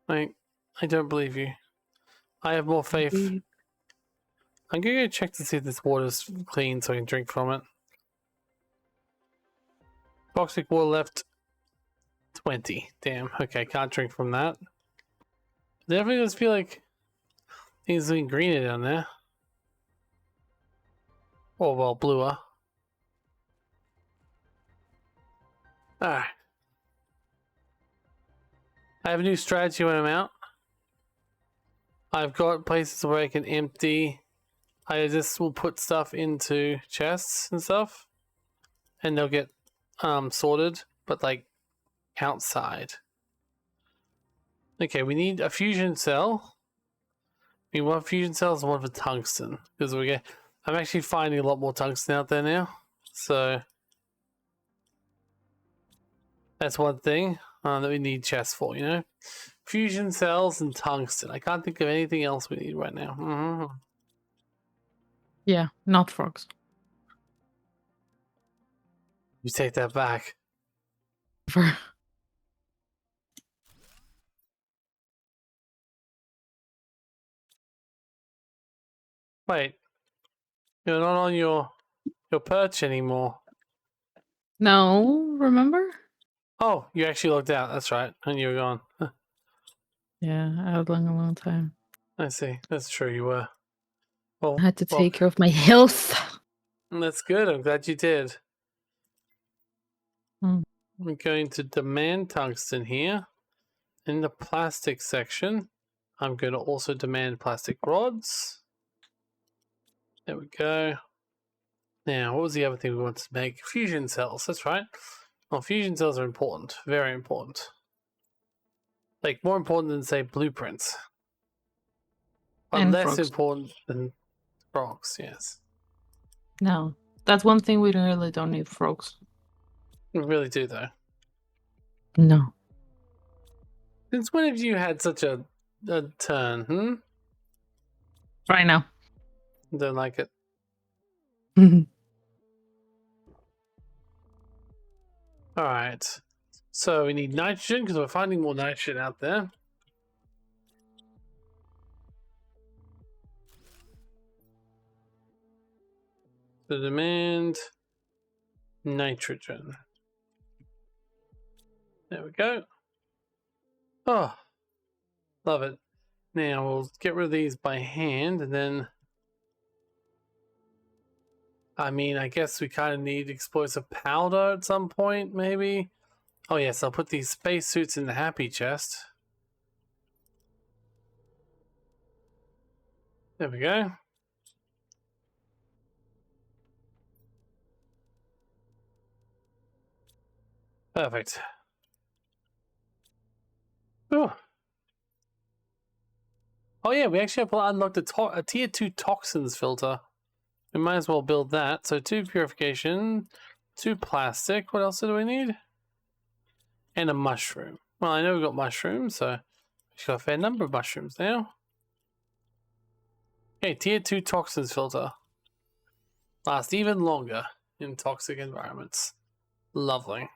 I don't believe you. I have more faith. I'm gonna go check to see if this water's clean so I can drink from it. Toxic water left 20. Damn. Okay, can't drink from that. Definitely does feel like things something greener down there. Or well, bluer. Alright. I have a new strategy when I'm out. I've got places where I can empty. I just will put stuff into chests and stuff. And they'll get sorted, but like outside. Okay, we need a fusion cell. We want fusion cells and one for tungsten. Because I'm actually finding a lot more tungsten out there now. So that's one thing that we need chests for, you know? Fusion cells and tungsten. I can't think of anything else we need right now. Mm-hmm. Yeah, not frogs. You take that back. Wait. You're not on your perch anymore. No, remember? Oh, you actually logged out. That's right. And you were gone. Yeah, I was long a long time. I see. That's true. You were. Well, I had to take care of my health. That's good. I'm glad you did. Mm. I'm going to demand tungsten here. In the plastic section, I'm going to also demand plastic rods. There we go. Now, what was the other thing we wanted to make? Fusion cells. That's right. Well, fusion cells are important. Very important. Like, more important than, say, blueprints. But And less frogs. important than frogs, yes. No, that's one thing we really don't need frogs. We really do, though. No. Since when have you had such a turn, Right now. Don't like it. Alright. So we need nitrogen because we're finding more nitrogen out there. So demand nitrogen. There we go. Oh, love it. Now we'll get rid of these by hand and then... I mean, I guess we kind of need explosive powder at some point, maybe. Oh yes, I'll put these spacesuits in the happy chest. There we go. Perfect. Oh. Oh yeah, we actually have unlocked a tier 2 toxins filter. We might as well build that. So 2 purification, 2 plastic. What else do we need? And a mushroom. Well, I know we've got mushrooms, so we've got a fair number of mushrooms now. Okay, tier 2 toxins filter. Last even longer in toxic environments. Lovely.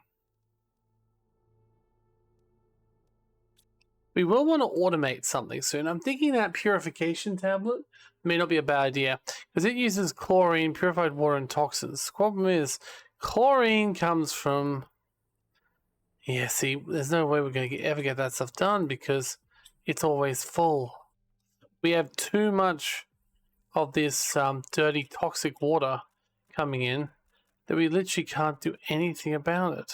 We will want to automate something soon. I'm thinking that purification tablet may not be a bad idea because it uses chlorine, purified water, and toxins. The problem is Chlorine comes from. Yeah, see, there's no way we're going to ever get that stuff done because it's always full. We have too much of this dirty, toxic water coming in that we literally can't do anything about it.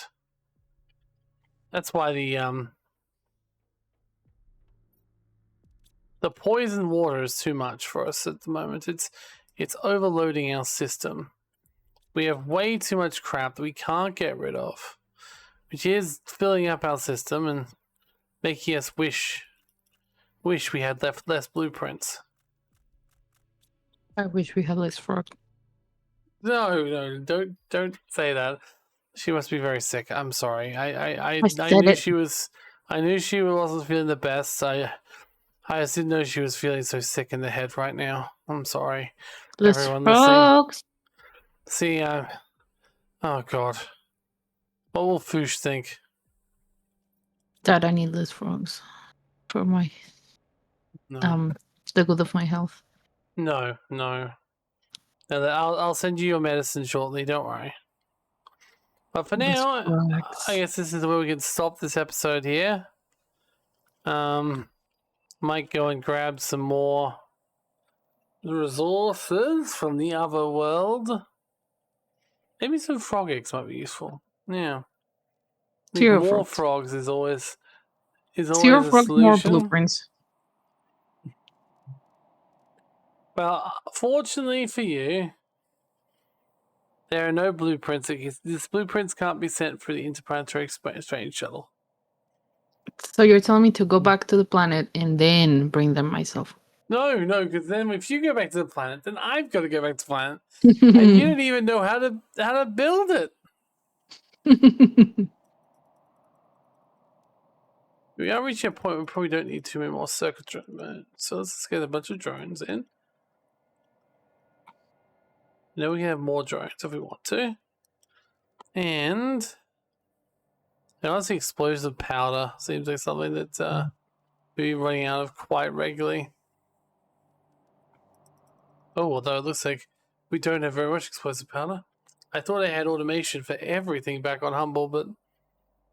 That's why the poison water is too much for us at the moment. It's overloading our system. We have way too much crap that we can't get rid of, which is filling up our system and making us wish we had less blueprints. I wish we had less frog. No, don't say that. She must be very sick. I'm sorry. I said knew it. she was. I knew she wasn't feeling the best. I just didn't know she was feeling so sick in the head right now. I'm sorry, Less everyone frogs. listening. See, oh god, what will Foosh think? Dad, I need less frogs for my No, the good of my health. no. I'll send you your medicine shortly. Don't worry. But for Less now, frogs. I guess this is where we can stop this episode here. Might go and grab some more resources from the other world. Maybe some frog eggs might be useful. Yeah. I think Zero more frogs. frogs is always Zero a frogs, more solution. blueprints. Well, fortunately for you, there are no blueprints. These blueprints can't be sent through the Interplanetary Exchange Shuttle. So you're telling me to go back to the planet and then bring them myself? No, because then if you go back to the planet, then I've got to go back to the planet, and you don't even know how to build it. We are reaching a point where we probably don't need too many more circuitry. So let's just get a bunch of drones in. Now we can have more drones if we want to. And honestly, explosive powder seems like something that we'll be running out of quite regularly. Oh, although it looks like we don't have very much explosive powder. I thought I had automation for everything back on Humble, but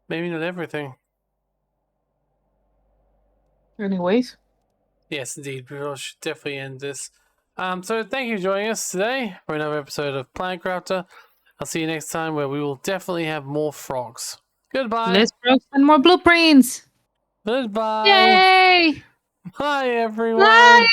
maybe not everything. Anyways. Yes, indeed. We should definitely end this. So thank you for joining us today for another episode of Planet Crafter. I'll see you next time where we will definitely have more frogs. Goodbye. Less frogs and more blueprints. Goodbye. Yay! Bye, everyone. Bye!